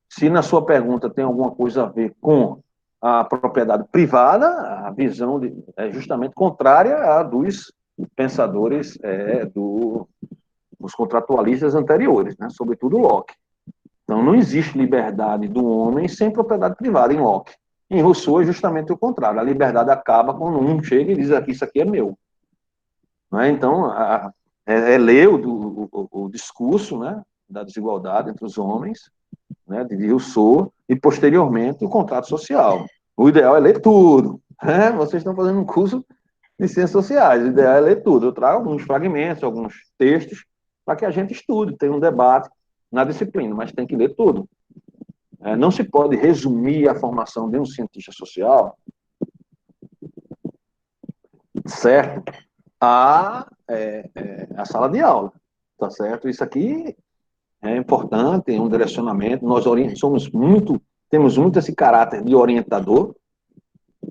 se na sua pergunta tem alguma coisa a ver com a propriedade privada, a visão é justamente contrária à dos pensadores dos contratualistas anteriores, né? Sobretudo Locke. Então, não existe liberdade do homem sem propriedade privada em Locke. Em Rousseau é justamente o contrário. A liberdade acaba quando um chega e diz aqui, isso aqui é meu. Né? Então, ler o discurso, né, da desigualdade entre os homens, né, de Rousseau, e posteriormente o contrato social. O ideal é ler tudo. Né? Vocês estão fazendo um curso de ciências sociais, o ideal é ler tudo. Eu trago alguns fragmentos, alguns textos, para que a gente estude, tenha um debate na disciplina, mas tem que ler tudo. Não se pode resumir a formação de um cientista social, certo, a sala de aula, tá certo? Isso aqui é importante, é um direcionamento. Nós temos muito esse caráter de orientador,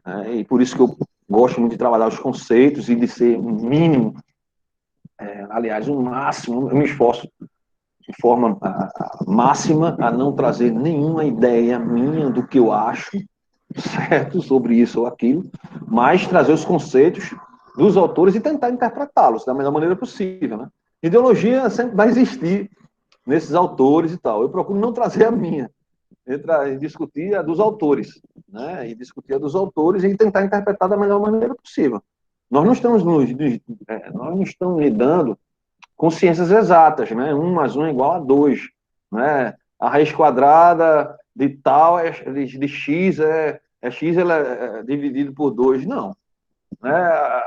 né? E por isso que eu gosto muito de trabalhar os conceitos e de ser um mínimo, aliás, um máximo. Eu me esforço de forma máxima a não trazer nenhuma ideia minha do que eu acho, certo, sobre isso ou aquilo, mas trazer os conceitos dos autores e tentar interpretá-los da melhor maneira possível, né? Ideologia sempre vai existir nesses autores e tal. Eu procuro não trazer a minha, discutir a dos autores, né? E discutir a dos autores e tentar interpretar da melhor maneira possível. Nós não estamos lidando com ciências exatas, né? 1 mais 1 é igual a 2, né? A raiz quadrada de tal de x x ela é dividido por 2, não. Né?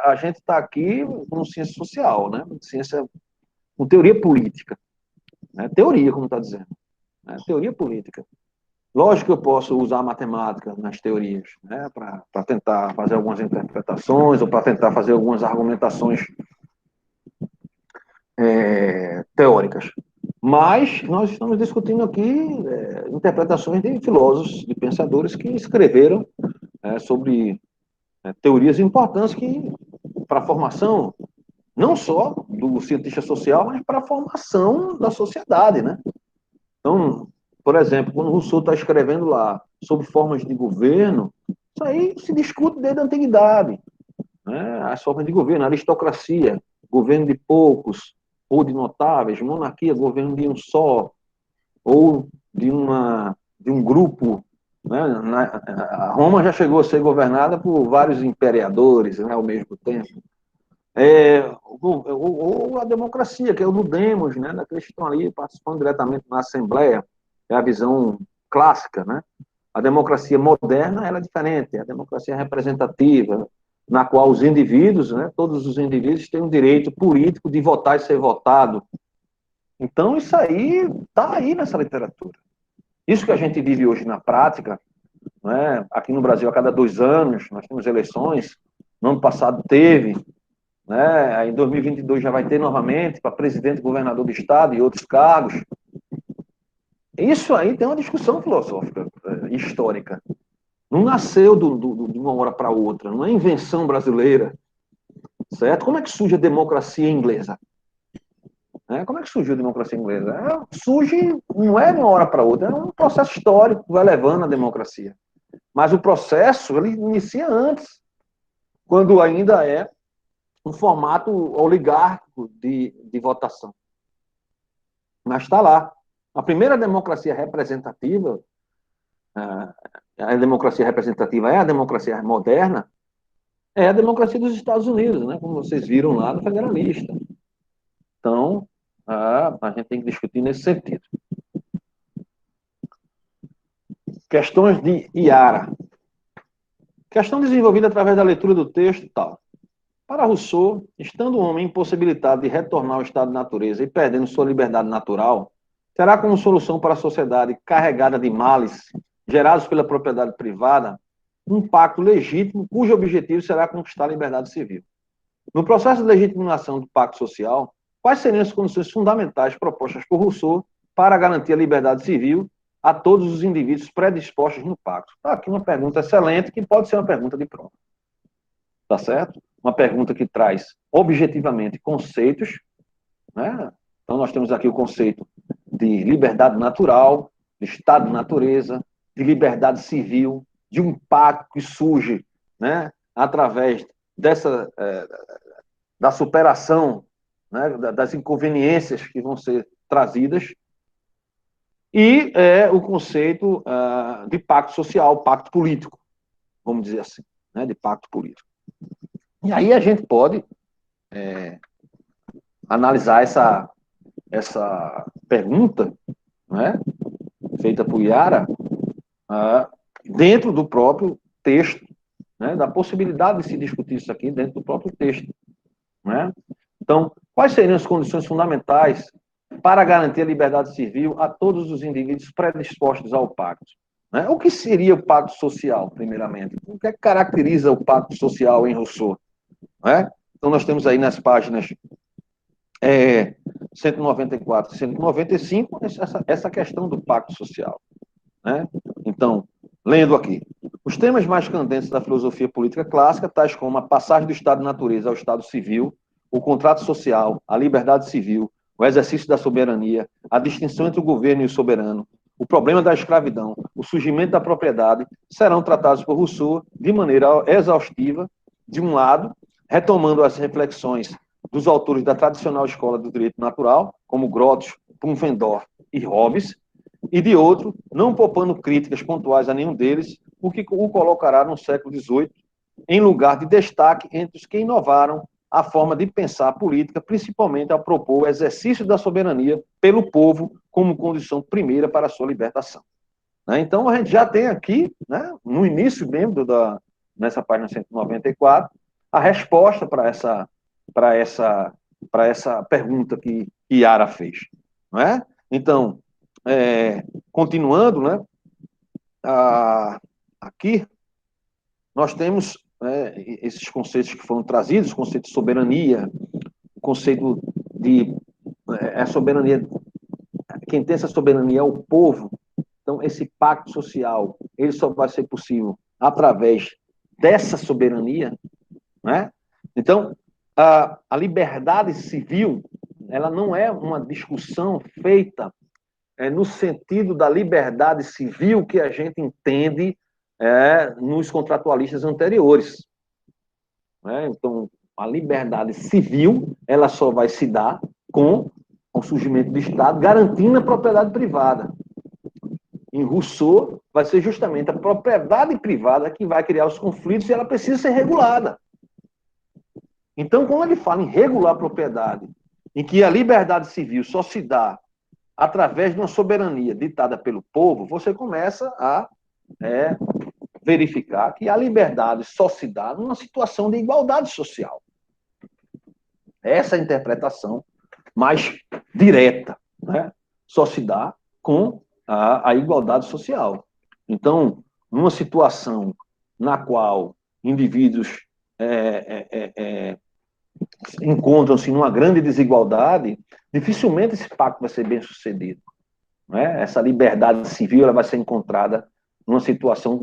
A gente está aqui com ciência social, né? Ciência com teoria política, né? Teoria, como está dizendo, né? Teoria política. Lógico que eu posso usar a matemática nas teorias, né, para tentar fazer algumas interpretações ou para tentar fazer algumas argumentações teóricas. Mas nós estamos discutindo aqui interpretações de filósofos, de pensadores que escreveram sobre teorias importantes que para a formação não só do cientista social, mas para a formação da sociedade, né? Então, por exemplo, quando Rousseau está escrevendo lá sobre formas de governo, isso aí se discute desde a antiguidade, né? As formas de governo, aristocracia, governo de poucos ou de notáveis, monarquia, governo de um só, ou de um grupo. Né? A Roma já chegou a ser governada por vários imperadores, né, ao mesmo tempo. Ou a democracia, que é o do demos, né, daqueles que estão ali participando diretamente na Assembleia, é a visão clássica. Né? A democracia moderna ela é diferente, a democracia representativa, na qual os indivíduos, né, todos os indivíduos têm o direito político de votar e ser votado. Então, isso aí está aí nessa literatura. Isso que a gente vive hoje na prática, né? Aqui no Brasil, a cada 2 anos, nós temos eleições, no ano passado teve, né? Em 2022 já vai ter novamente para presidente, governador do estado e outros cargos. Isso aí tem uma discussão filosófica, histórica. Não nasceu de uma hora para outra, não é invenção brasileira, certo? Como é que surge a democracia inglesa? Como é que surgiu a democracia inglesa? Surge, não é de uma hora para outra, é um processo histórico que vai levando a democracia. Mas o processo, ele inicia antes, quando ainda é um formato oligárquico de votação. Mas está lá. A primeira democracia representativa, a democracia representativa é a democracia moderna, é a democracia dos Estados Unidos, né? Como vocês viram lá no Federalista. Então, a gente tem que discutir nesse sentido. Questões de Iara. Questão desenvolvida através da leitura do texto e tal. Para Rousseau, estando o homem impossibilitado de retornar ao estado de natureza e perdendo sua liberdade natural, terá como solução para a sociedade carregada de males gerados pela propriedade privada um pacto legítimo cujo objetivo será conquistar a liberdade civil. No processo de legitimação do pacto social, quais seriam as condições fundamentais propostas por Rousseau para garantir a liberdade civil a todos os indivíduos predispostos no pacto? Tá aqui uma pergunta excelente, que pode ser uma pergunta de prova. Tá certo? Uma pergunta que traz objetivamente conceitos, né? Então nós temos aqui o conceito de liberdade natural, de estado de natureza, de liberdade civil, de um pacto que surge, né, através da superação, né, das inconveniências que vão ser trazidas, e o conceito de pacto social, pacto político, vamos dizer assim, né, de pacto político. E aí a gente pode analisar essa pergunta, né, feita por Iara, dentro do próprio texto, né, da possibilidade de se discutir isso aqui dentro do próprio texto. Né? Então, quais seriam as condições fundamentais para garantir a liberdade civil a todos os indivíduos predispostos ao pacto? Né? O que seria o pacto social, primeiramente? O que é que caracteriza o pacto social em Rousseau? Né? Então, nós temos aí nas páginas 194 e 195 essa questão do pacto social. Né? Então, lendo aqui, os temas mais candentes da filosofia política clássica, tais como a passagem do estado de natureza ao estado civil, o contrato social, a liberdade civil, o exercício da soberania, a distinção entre o governo e o soberano, o problema da escravidão, o surgimento da propriedade, serão tratados por Rousseau de maneira exaustiva, de um lado, retomando as reflexões dos autores da tradicional escola do direito natural, como Grotius, Pufendorf e Hobbes, e de outro, não poupando críticas pontuais a nenhum deles, o que o colocará no século XVIII em lugar de destaque entre os que inovaram a forma de pensar a política, principalmente ao propor o exercício da soberania pelo povo como condição primeira para a sua libertação. Então, a gente já tem aqui, né, no início mesmo, nessa página 194, a resposta para essa pergunta que Iara fez. Não é? Então, continuando, né, aqui nós temos esses conceitos que foram trazidos, o conceito de soberania, o conceito de soberania, quem tem essa soberania é o povo. Então, esse pacto social, ele só vai ser possível através dessa soberania, né? Então, a liberdade civil, ela não é uma discussão feita no sentido da liberdade civil que a gente entende nos contratualistas anteriores. Né? Então, a liberdade civil, ela só vai se dar com o surgimento do Estado, garantindo a propriedade privada. Em Rousseau, vai ser justamente a propriedade privada que vai criar os conflitos e ela precisa ser regulada. Então, quando ele fala em regular a propriedade, em que a liberdade civil só se dá através de uma soberania ditada pelo povo, você começa a verificar que a liberdade só se dá numa situação de igualdade social. Essa interpretação mais direta, né? Só se dá com a igualdade social. Então, numa situação na qual indivíduos encontram-se numa grande desigualdade, dificilmente esse pacto vai ser bem sucedido. Né? Essa liberdade civil ela vai ser encontrada numa situação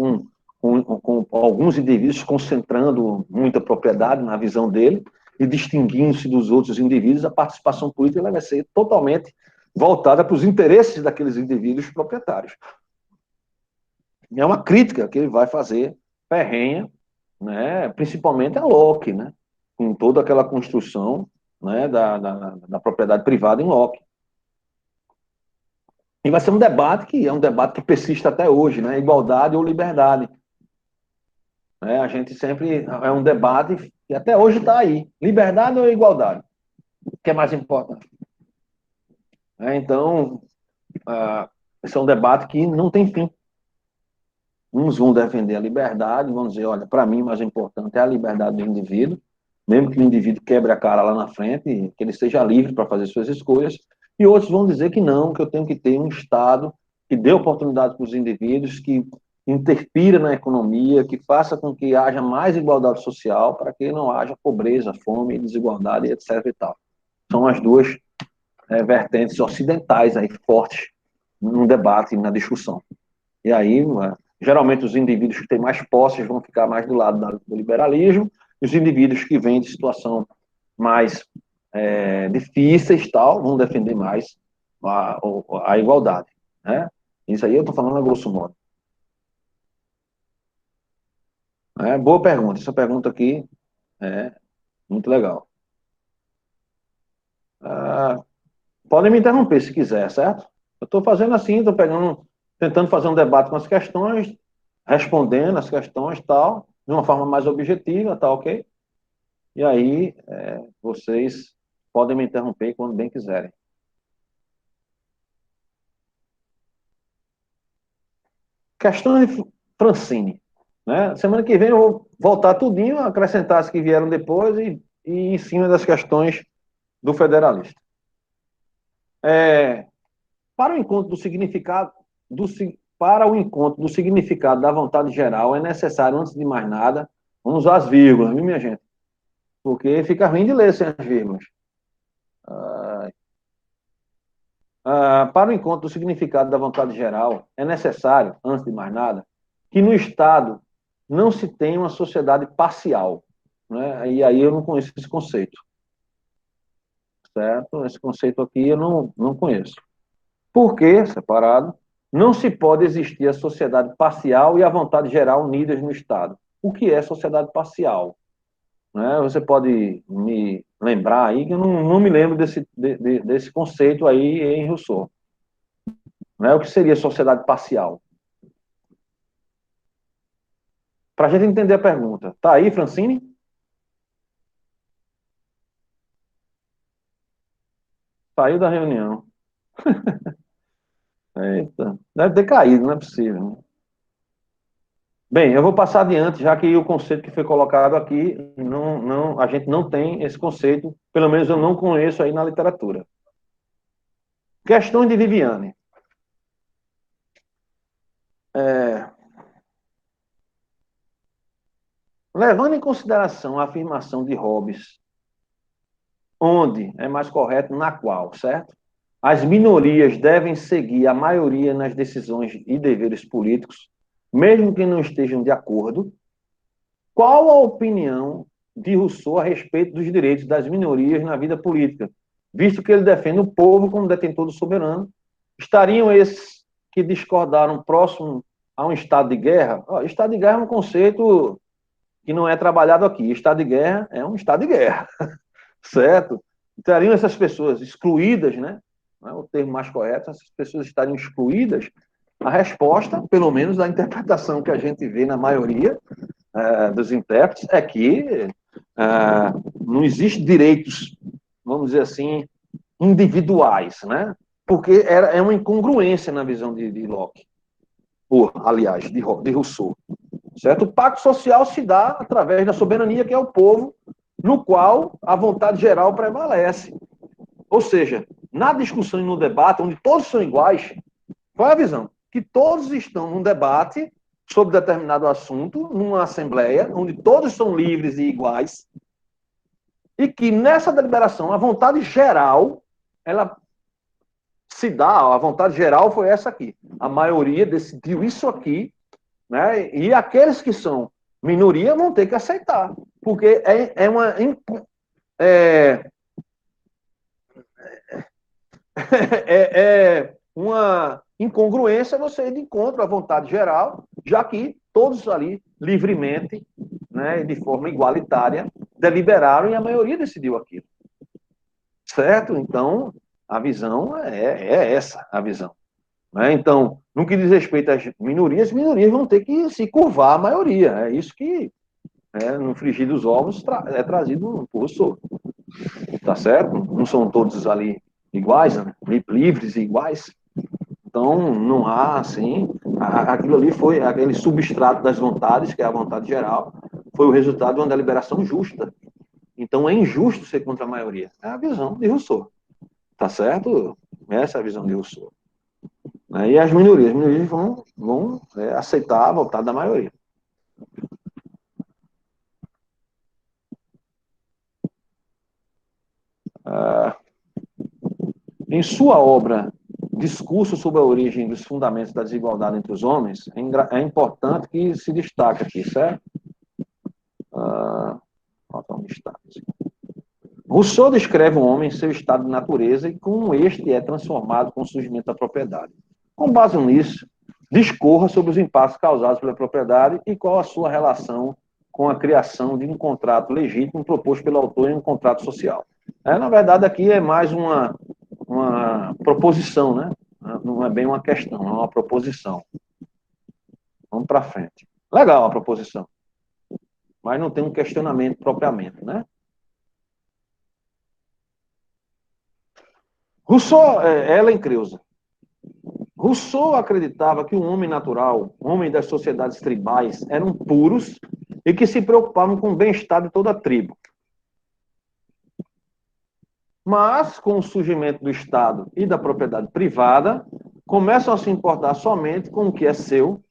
com alguns indivíduos concentrando muita propriedade na visão dele e distinguindo-se dos outros indivíduos, a participação política ela vai ser totalmente voltada para os interesses daqueles indivíduos proprietários. É uma crítica que ele vai fazer ferrenha, né, principalmente a Locke, né, com toda aquela construção, né, da propriedade privada em Locke. E vai ser um debate que persiste até hoje, né, igualdade ou liberdade. A gente sempre é um debate que até hoje está aí. Liberdade ou igualdade? O que é mais importante? Então, esse é um debate que não tem fim. Uns vão defender a liberdade, vão dizer, olha, para mim o mais importante é a liberdade do indivíduo, mesmo que o indivíduo quebre a cara lá na frente, que ele seja livre para fazer suas escolhas, e outros vão dizer que não, que eu tenho que ter um Estado que dê oportunidade para os indivíduos, que interfira na economia, que faça com que haja mais igualdade social, para que não haja pobreza, fome, desigualdade, etc. e tal. São as duas vertentes ocidentais aí, fortes no debate, na discussão. E aí, geralmente, os indivíduos que têm mais posses vão ficar mais do lado do liberalismo, e os indivíduos que vêm de situação mais difíceis tal, vão defender mais a igualdade. Né? Isso aí eu estou falando a grosso modo. Boa pergunta. Essa pergunta aqui é muito legal. Podem me interromper se quiser, certo? Eu estou fazendo assim, estou tentando fazer um debate com as questões, respondendo as questões tal, de uma forma mais objetiva, tá ok? E aí, vocês podem me interromper quando bem quiserem. Questão de Francine. Né? Semana que vem eu vou voltar tudinho, acrescentar as que vieram depois e em cima das questões do federalista. Para o encontro do significado da vontade geral, é necessário, antes de mais nada, vamos usar as vírgulas, viu, minha gente? Porque fica ruim de ler sem as vírgulas. Para o encontro do significado da vontade geral, é necessário, antes de mais nada, que no Estado não se tenha uma sociedade parcial. Né? E aí eu não conheço esse conceito. Certo? Esse conceito aqui eu não conheço. Porque, separado, não se pode existir a sociedade parcial e a vontade geral unidas no Estado. O que é sociedade parcial? Né? Você pode me lembrar aí, que eu não me lembro desse conceito aí em Rousseau. Né? O que seria sociedade parcial? Para a gente entender a pergunta. Tá aí, Francine? Saiu da reunião. Eita, deve ter caído, não é possível. Bem, eu vou passar adiante, já que o conceito que foi colocado aqui, a gente não tem esse conceito, pelo menos eu não conheço aí na literatura. Questões de Viviane. levando em consideração a afirmação de Hobbes, onde é mais correto, na qual, certo? As minorias devem seguir a maioria nas decisões e deveres políticos, mesmo que não estejam de acordo. Qual a opinião de Rousseau a respeito dos direitos das minorias na vida política, visto que ele defende o povo como detentor do soberano? Estariam esses que discordaram próximo a um estado de guerra? Estado de guerra é um conceito que não é trabalhado aqui. Estado de guerra é um estado de guerra, certo? Estariam essas pessoas excluídas, né? Não é o termo mais correto, essas pessoas estariam excluídas? A resposta, pelo menos da interpretação que a gente vê na maioria dos intérpretes, é que não existe direitos, vamos dizer assim, individuais, né? Porque é uma incongruência na visão de Locke, aliás, de Rousseau. Certo? O pacto social se dá através da soberania, que é o povo, no qual a vontade geral prevalece. Ou seja, na discussão e no debate, onde todos são iguais, qual é a visão? Que todos estão num debate sobre determinado assunto, numa assembleia, onde todos são livres e iguais, e que nessa deliberação, a vontade geral, ela se dá, a vontade geral foi essa aqui. A maioria decidiu isso aqui, né? E aqueles que são minoria vão ter que aceitar, porque é uma incongruência você ir de encontro à vontade geral, já que todos ali, livremente, né, de forma igualitária, deliberaram e a maioria decidiu aquilo. Certo? Então, a visão é essa, a visão. Né? Então, no que diz respeito às minorias vão ter que se curvar à maioria. É isso que, no frigir dos ovos, é trazido por Rousseau. Tá certo? Não são todos ali iguais, né? Livres e iguais. Então, não há, assim, aquilo ali foi aquele substrato das vontades, que é a vontade geral, foi o resultado de uma deliberação justa. Então, é injusto ser contra a maioria. É a visão de Rousseau. Tá certo? Essa é a visão de Rousseau. E as minorias vão aceitar a vontade da maioria. Em sua obra Discurso sobre a origem dos fundamentos da desigualdade entre os homens, é importante que se destaque aqui, certo? Falta um destaque. Rousseau descreve o homem em seu estado de natureza e como este é transformado com o surgimento da propriedade. Com base nisso, discorra sobre os impactos causados pela propriedade e qual a sua relação com a criação de um contrato legítimo proposto pelo autor em um contrato social. Na verdade, aqui é mais uma proposição, né? Não é bem uma questão, é uma proposição. Vamos para frente. Legal a proposição. Mas não tem um questionamento propriamente, né? Rousseau, Helen Creusa. Rousseau acreditava que o homem natural, homem das sociedades tribais, eram puros e que se preocupavam com o bem-estar de toda a tribo. Mas, com o surgimento do Estado e da propriedade privada, começam a se importar somente com o que é seu,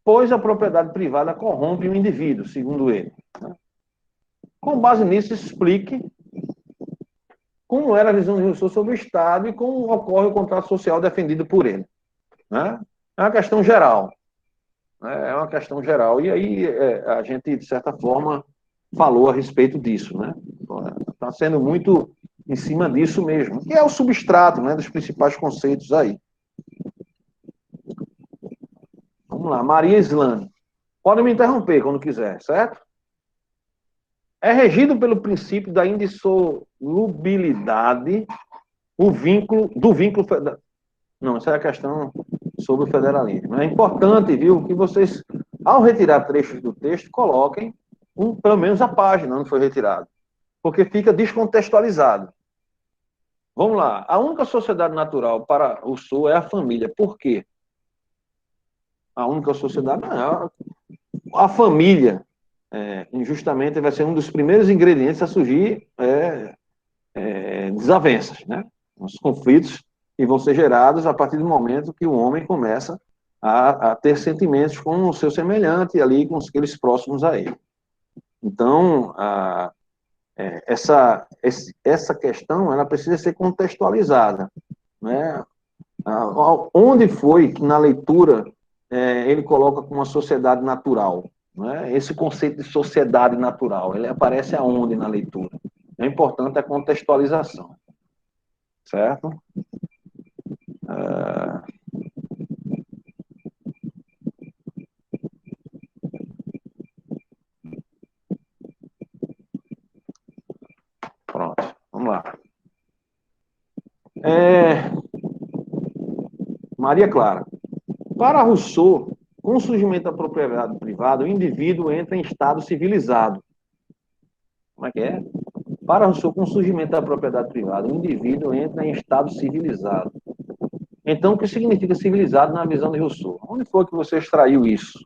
pois a propriedade privada corrompe o indivíduo, segundo ele. Com base nisso, explique como era a visão de Rousseau sobre o Estado e como ocorre o contrato social defendido por ele. É uma questão geral. É uma questão geral. E aí a gente, de certa forma, falou a respeito disso. Está sendo muito em cima disso mesmo, que é o substrato, dos principais conceitos aí. Vamos lá, Maria Islane. Pode me interromper quando quiser, certo? É regido pelo princípio da indissolubilidade do vínculo federal. Não, essa é a questão sobre o federalismo. É importante, viu, que vocês, ao retirar trechos do texto, coloquem pelo menos a página onde foi retirado, porque fica descontextualizado. Vamos lá. A única sociedade natural para Rousseau é a família. Por quê? A única sociedade não é a família. Injustamente vai ser um dos primeiros ingredientes a surgir desavenças, os conflitos e vão ser gerados a partir do momento que o homem começa a ter sentimentos com o seu semelhante ali, com aqueles próximos a ele. Então, essa questão ela precisa ser contextualizada, né? Onde foi que na leitura ele coloca como uma sociedade natural, né? Esse conceito de sociedade natural, ele aparece aonde na leitura? É importante a contextualização, certo? Pronto, vamos lá. Maria Clara. Para Rousseau, com o surgimento da propriedade privada, o indivíduo entra em estado civilizado. Como é que é? Para Rousseau, com o surgimento da propriedade privada, o indivíduo entra em estado civilizado. Então, o que significa civilizado na visão de Rousseau? Onde foi que você extraiu isso?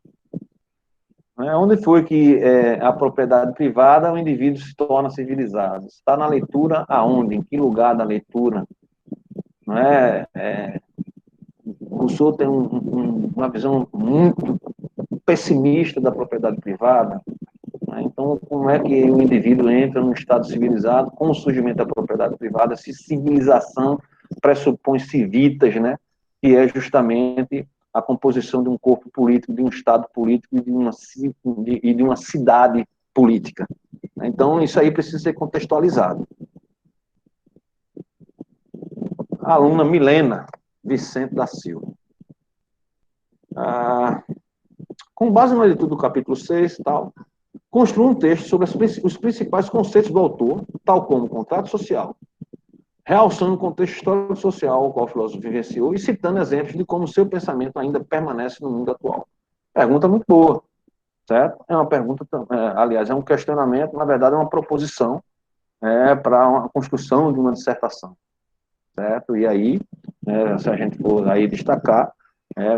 Onde foi que a propriedade privada, o indivíduo se torna civilizado? Está na leitura aonde? Em que lugar da leitura? Não é? Rousseau tem uma visão muito pessimista da propriedade privada. Então, como é que o indivíduo entra num estado civilizado com o surgimento da propriedade privada? Se civilização pressupõe civitas, né? Que é justamente a composição de um corpo político, de um estado político e de uma cidade política. Então, isso aí precisa ser contextualizado. A aluna Milena Vicente da Silva. Com base na leitura do capítulo 6 e tal, construa um texto sobre os principais conceitos do autor, tal como o contrato social, realçando o contexto histórico social ao qual o filósofo vivenciou e citando exemplos de como seu pensamento ainda permanece no mundo atual. Pergunta muito boa, certo? É uma pergunta, aliás, é um questionamento, na verdade é uma proposição para uma construção de uma dissertação, certo? E aí, se a gente for aí destacar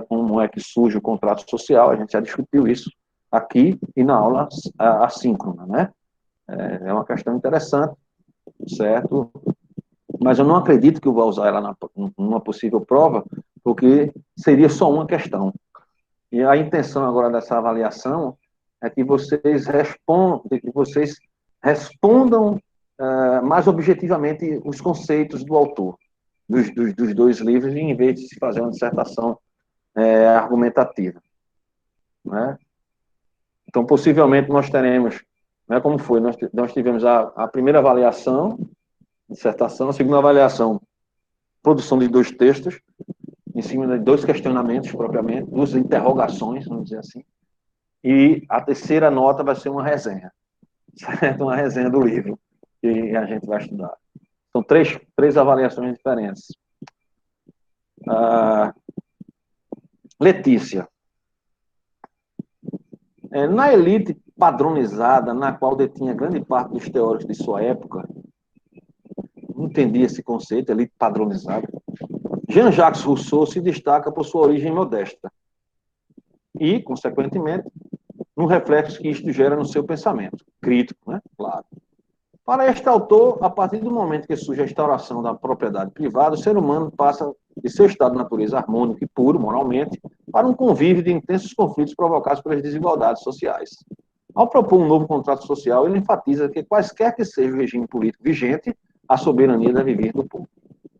como é que surge o contrato social, a gente já discutiu isso aqui e na aula assíncrona, né? É uma questão interessante, certo? Mas eu não acredito que eu vou usar ela numa possível prova, porque seria só uma questão. E a intenção agora dessa avaliação é que vocês respondam mais objetivamente os conceitos do autor, dos dois livros, em vez de se fazer uma dissertação argumentativa, né? Então, possivelmente, nós teremos, né, como foi, nós tivemos a primeira avaliação, dissertação, a segunda avaliação, produção de 2 textos, em cima de 2 questionamentos, propriamente, 2 interrogações, vamos dizer assim, e a terceira nota vai ser uma resenha, certo? Uma resenha do livro que a gente vai estudar. São 3 avaliações diferentes. Letícia. Na elite padronizada, na qual detinha grande parte dos teóricos de sua época, não entendi esse conceito, elite padronizada, Jean-Jacques Rousseau se destaca por sua origem modesta e, consequentemente, no reflexo que isto gera no seu pensamento, crítico, né? Claro. Para este autor, a partir do momento que surge a instauração da propriedade privada, o ser humano passa de seu estado de natureza harmônico e puro, moralmente, para um convívio de intensos conflitos provocados pelas desigualdades sociais. Ao propor um novo contrato social, ele enfatiza que, quaisquer que seja o regime político vigente, a soberania deve vir do povo,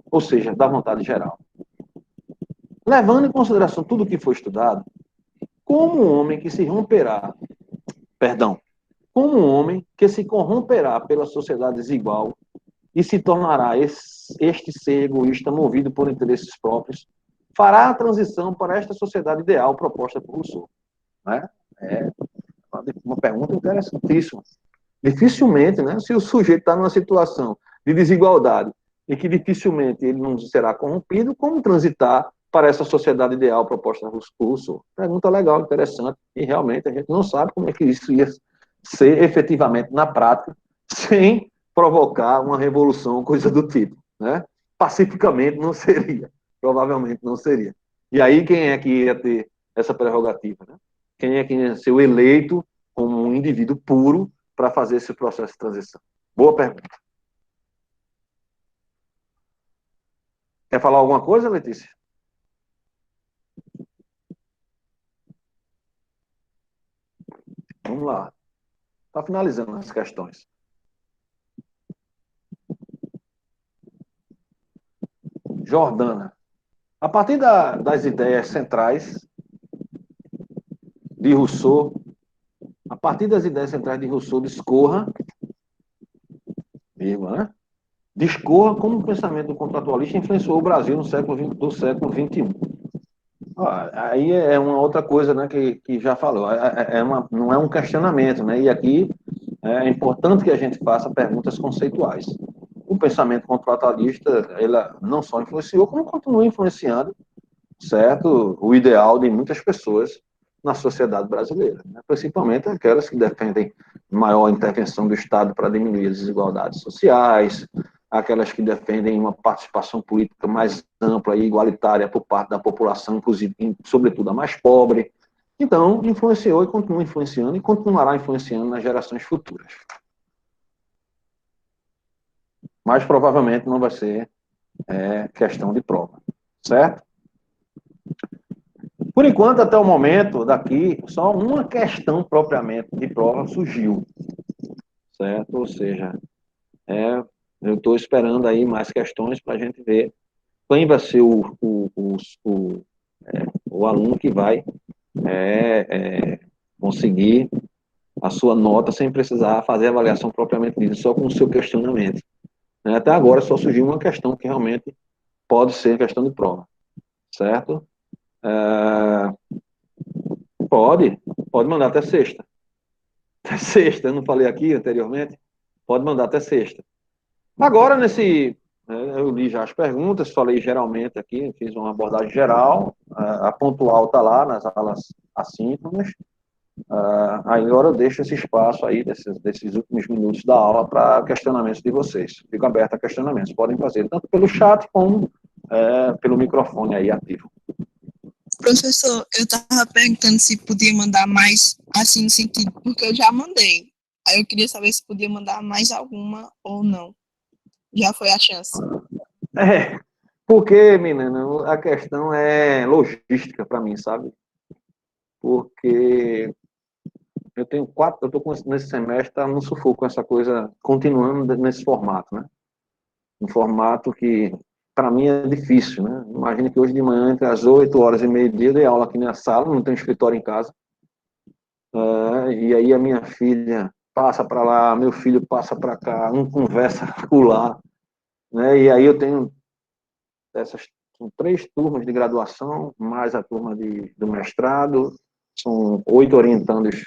ou seja, da vontade geral. Levando em consideração tudo o que foi estudado, como um homem que se romperá, como um homem que se corromperá pela sociedade desigual e se tornará este ser egoísta movido por interesses próprios, fará a transição para esta sociedade ideal proposta por Rousseau. Né? É uma pergunta interessantíssima. Dificilmente, né, se o sujeito está numa situação de desigualdade e que dificilmente ele não será corrompido, como transitar para essa sociedade ideal proposta por Rousseau? Pergunta legal, interessante, e realmente a gente não sabe como é que isso ia ser efetivamente na prática, sem provocar uma revolução, coisa do tipo, né? Pacificamente não seria, provavelmente não seria. E aí quem é que ia ter essa prerrogativa, né? Quem é que ia ser o eleito como um indivíduo puro para fazer esse processo de transição? Boa pergunta. Quer falar alguma coisa, Letícia? Vamos lá. Está finalizando as questões. Jordana. A partir das ideias centrais de Rousseau, discorra, né? Discorra como o pensamento do contratualista influenciou o Brasil no do século XXI. Aí é uma outra coisa, né, que já falou. Não é um questionamento, né? E aqui é importante que a gente faça perguntas conceituais. O pensamento contratualista, ele não só influenciou, como continua influenciando, certo? O ideal de muitas pessoas na sociedade brasileira, né? Principalmente aquelas que defendem maior intervenção do Estado para diminuir as desigualdades sociais, aquelas que defendem uma participação política mais ampla e igualitária por parte da população, inclusive, sobretudo a mais pobre. Então, influenciou e continua influenciando e continuará influenciando nas gerações futuras. Mas provavelmente não vai ser questão de prova, certo? Por enquanto, até o momento, daqui, só uma questão propriamente de prova surgiu, certo? Ou seja, eu estou esperando aí mais questões para a gente ver quem vai ser o aluno que vai conseguir a sua nota sem precisar fazer a avaliação propriamente dita, só com o seu questionamento. Até agora só surgiu uma questão que realmente pode ser questão de prova, certo? Pode mandar até sexta. Até sexta, eu não falei aqui anteriormente? Pode mandar até sexta. Agora, eu li já as perguntas, falei geralmente aqui, fiz uma abordagem geral, a pontual está lá nas aulas assíncronas. Agora eu deixo esse espaço aí, desses últimos minutos da aula, para questionamentos de vocês. Fico aberto a questionamentos. Podem fazer tanto pelo chat como pelo microfone aí ativo. Professor, eu estava perguntando se podia mandar mais, assim, no sentido, porque eu já mandei. Aí eu queria saber se podia mandar mais alguma ou não. Já foi a chance. Porque, menina, a questão é logística para mim, sabe? Porque eu estou nesse semestre, tá no sufoco com essa coisa, continuando nesse formato, né? Um formato que, para mim, é difícil, né? Imagina que hoje de manhã, entre as 8 horas e meio-dia, eu dei aula aqui na sala, não tenho escritório em casa. E aí a minha filha passa para lá, meu filho passa para cá, um conversa lá, né? E aí eu tenho são 3 turmas de graduação, mais a turma do mestrado, são 8 orientandos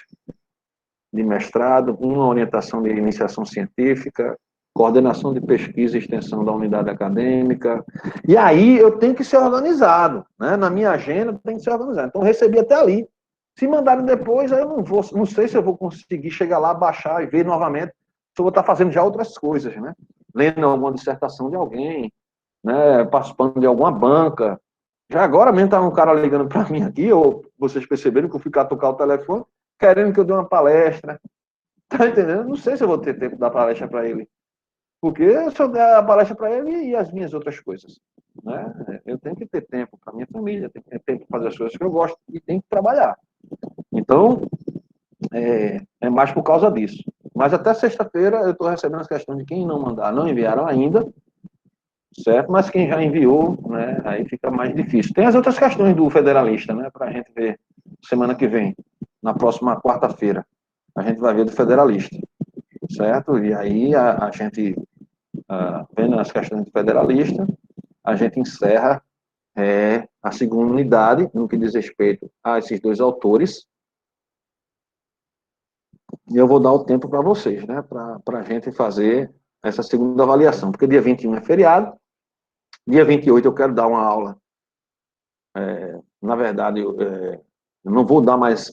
de mestrado, uma orientação de iniciação científica, coordenação de pesquisa e extensão da unidade acadêmica. E aí eu tenho que ser organizado, né? Na minha agenda tem que ser organizado. Então eu recebi até ali. Se mandarem depois, aí eu não sei se eu vou conseguir chegar lá, baixar e ver novamente. Se eu vou estar fazendo já outras coisas, né? Lendo alguma dissertação de alguém, né? Participando de alguma banca. Já agora mesmo tá um cara ligando para mim aqui, ou vocês perceberam que eu fui cá tocar o telefone, querendo que eu dê uma palestra. Tá entendendo? Não sei se eu vou ter tempo de dar palestra para ele. Porque se eu der a palestra para ele e as minhas outras coisas, né? Eu tenho que ter tempo para minha família, tenho que ter tempo para fazer as coisas que eu gosto e tenho que trabalhar. Então, é mais por causa disso. Mas até sexta-feira eu estou recebendo as questões de quem não mandar, não enviaram ainda, certo? Mas quem já enviou, né? Aí fica mais difícil. Tem as outras questões do federalista, né? Para a gente ver semana que vem, na próxima quarta-feira, a gente vai ver do federalista, certo? E aí a gente, vendo as questões do federalista, a gente encerra a segunda unidade, no que diz respeito a esses 2 autores, e eu vou dar o tempo para vocês, né? Para a gente fazer essa segunda avaliação, porque dia 21 é feriado, dia 28 eu quero dar uma aula. Na verdade, eu não vou dar mais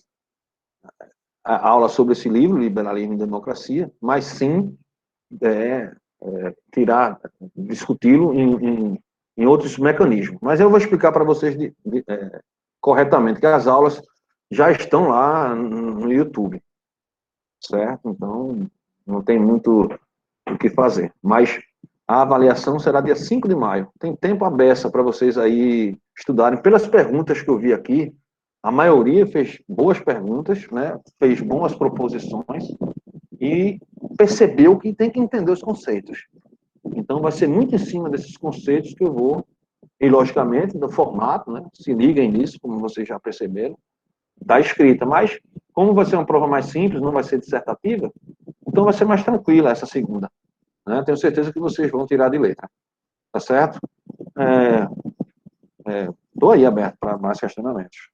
a aula sobre esse livro, Liberalismo e Democracia, mas sim discuti-lo em outros mecanismos. Mas eu vou explicar para vocês corretamente, que as aulas já estão lá no YouTube, certo? Então, não tem muito o que fazer. Mas A avaliação será dia 5 de maio. Tem tempo à beça para vocês aí estudarem. Pelas perguntas que eu vi aqui, a maioria fez boas perguntas, né? Fez boas proposições e percebeu que tem que entender os conceitos. Então, vai ser muito em cima desses conceitos que eu vou, e logicamente, do formato, né? Se liguem nisso, como vocês já perceberam, da escrita. Mas, como vai ser uma prova mais simples, não vai ser dissertativa, então vai ser mais tranquila essa segunda. Né? Tenho certeza que vocês vão tirar de letra. Tá certo? Estou aí aberto para mais questionamentos.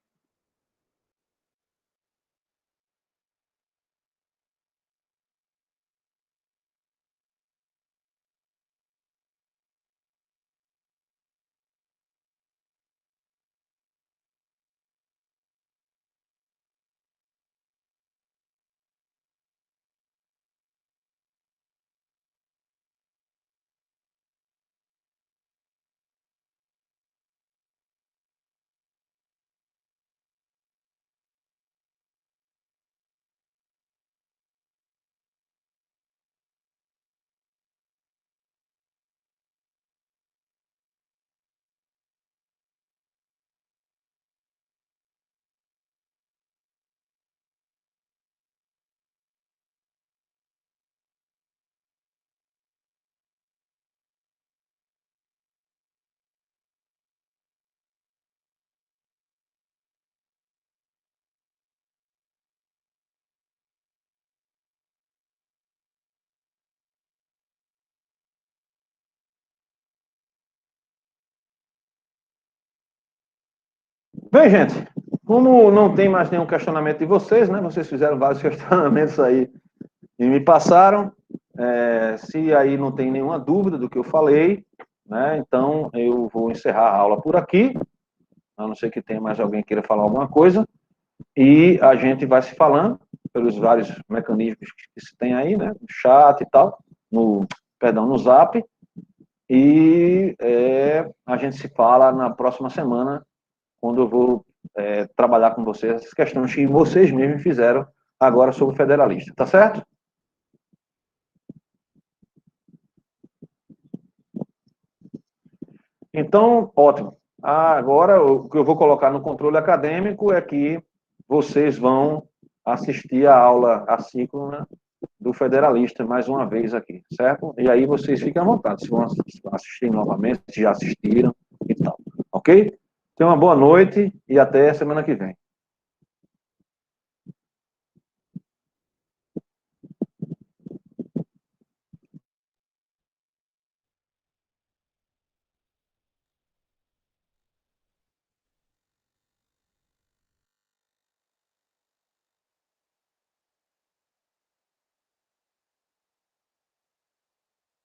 Bem, gente, como não tem mais nenhum questionamento de vocês, né? Vocês fizeram vários questionamentos aí e me passaram. Se aí não tem nenhuma dúvida do que eu falei, né? Então eu vou encerrar a aula por aqui, a não ser que tenha mais alguém que queira falar alguma coisa, e a gente vai se falando pelos vários mecanismos que se tem aí, né? No chat e tal, no Zap, e a gente se fala na próxima semana, quando eu vou trabalhar com vocês essas questões que vocês mesmos fizeram agora sobre o federalista, tá certo? Então, ótimo. Agora, o que eu vou colocar no controle acadêmico é que vocês vão assistir a aula assíncrona do federalista mais uma vez aqui, certo? E aí vocês fiquem à vontade, se vão assistir novamente, se já assistiram e tal, ok? Tenham uma boa noite e até semana que vem.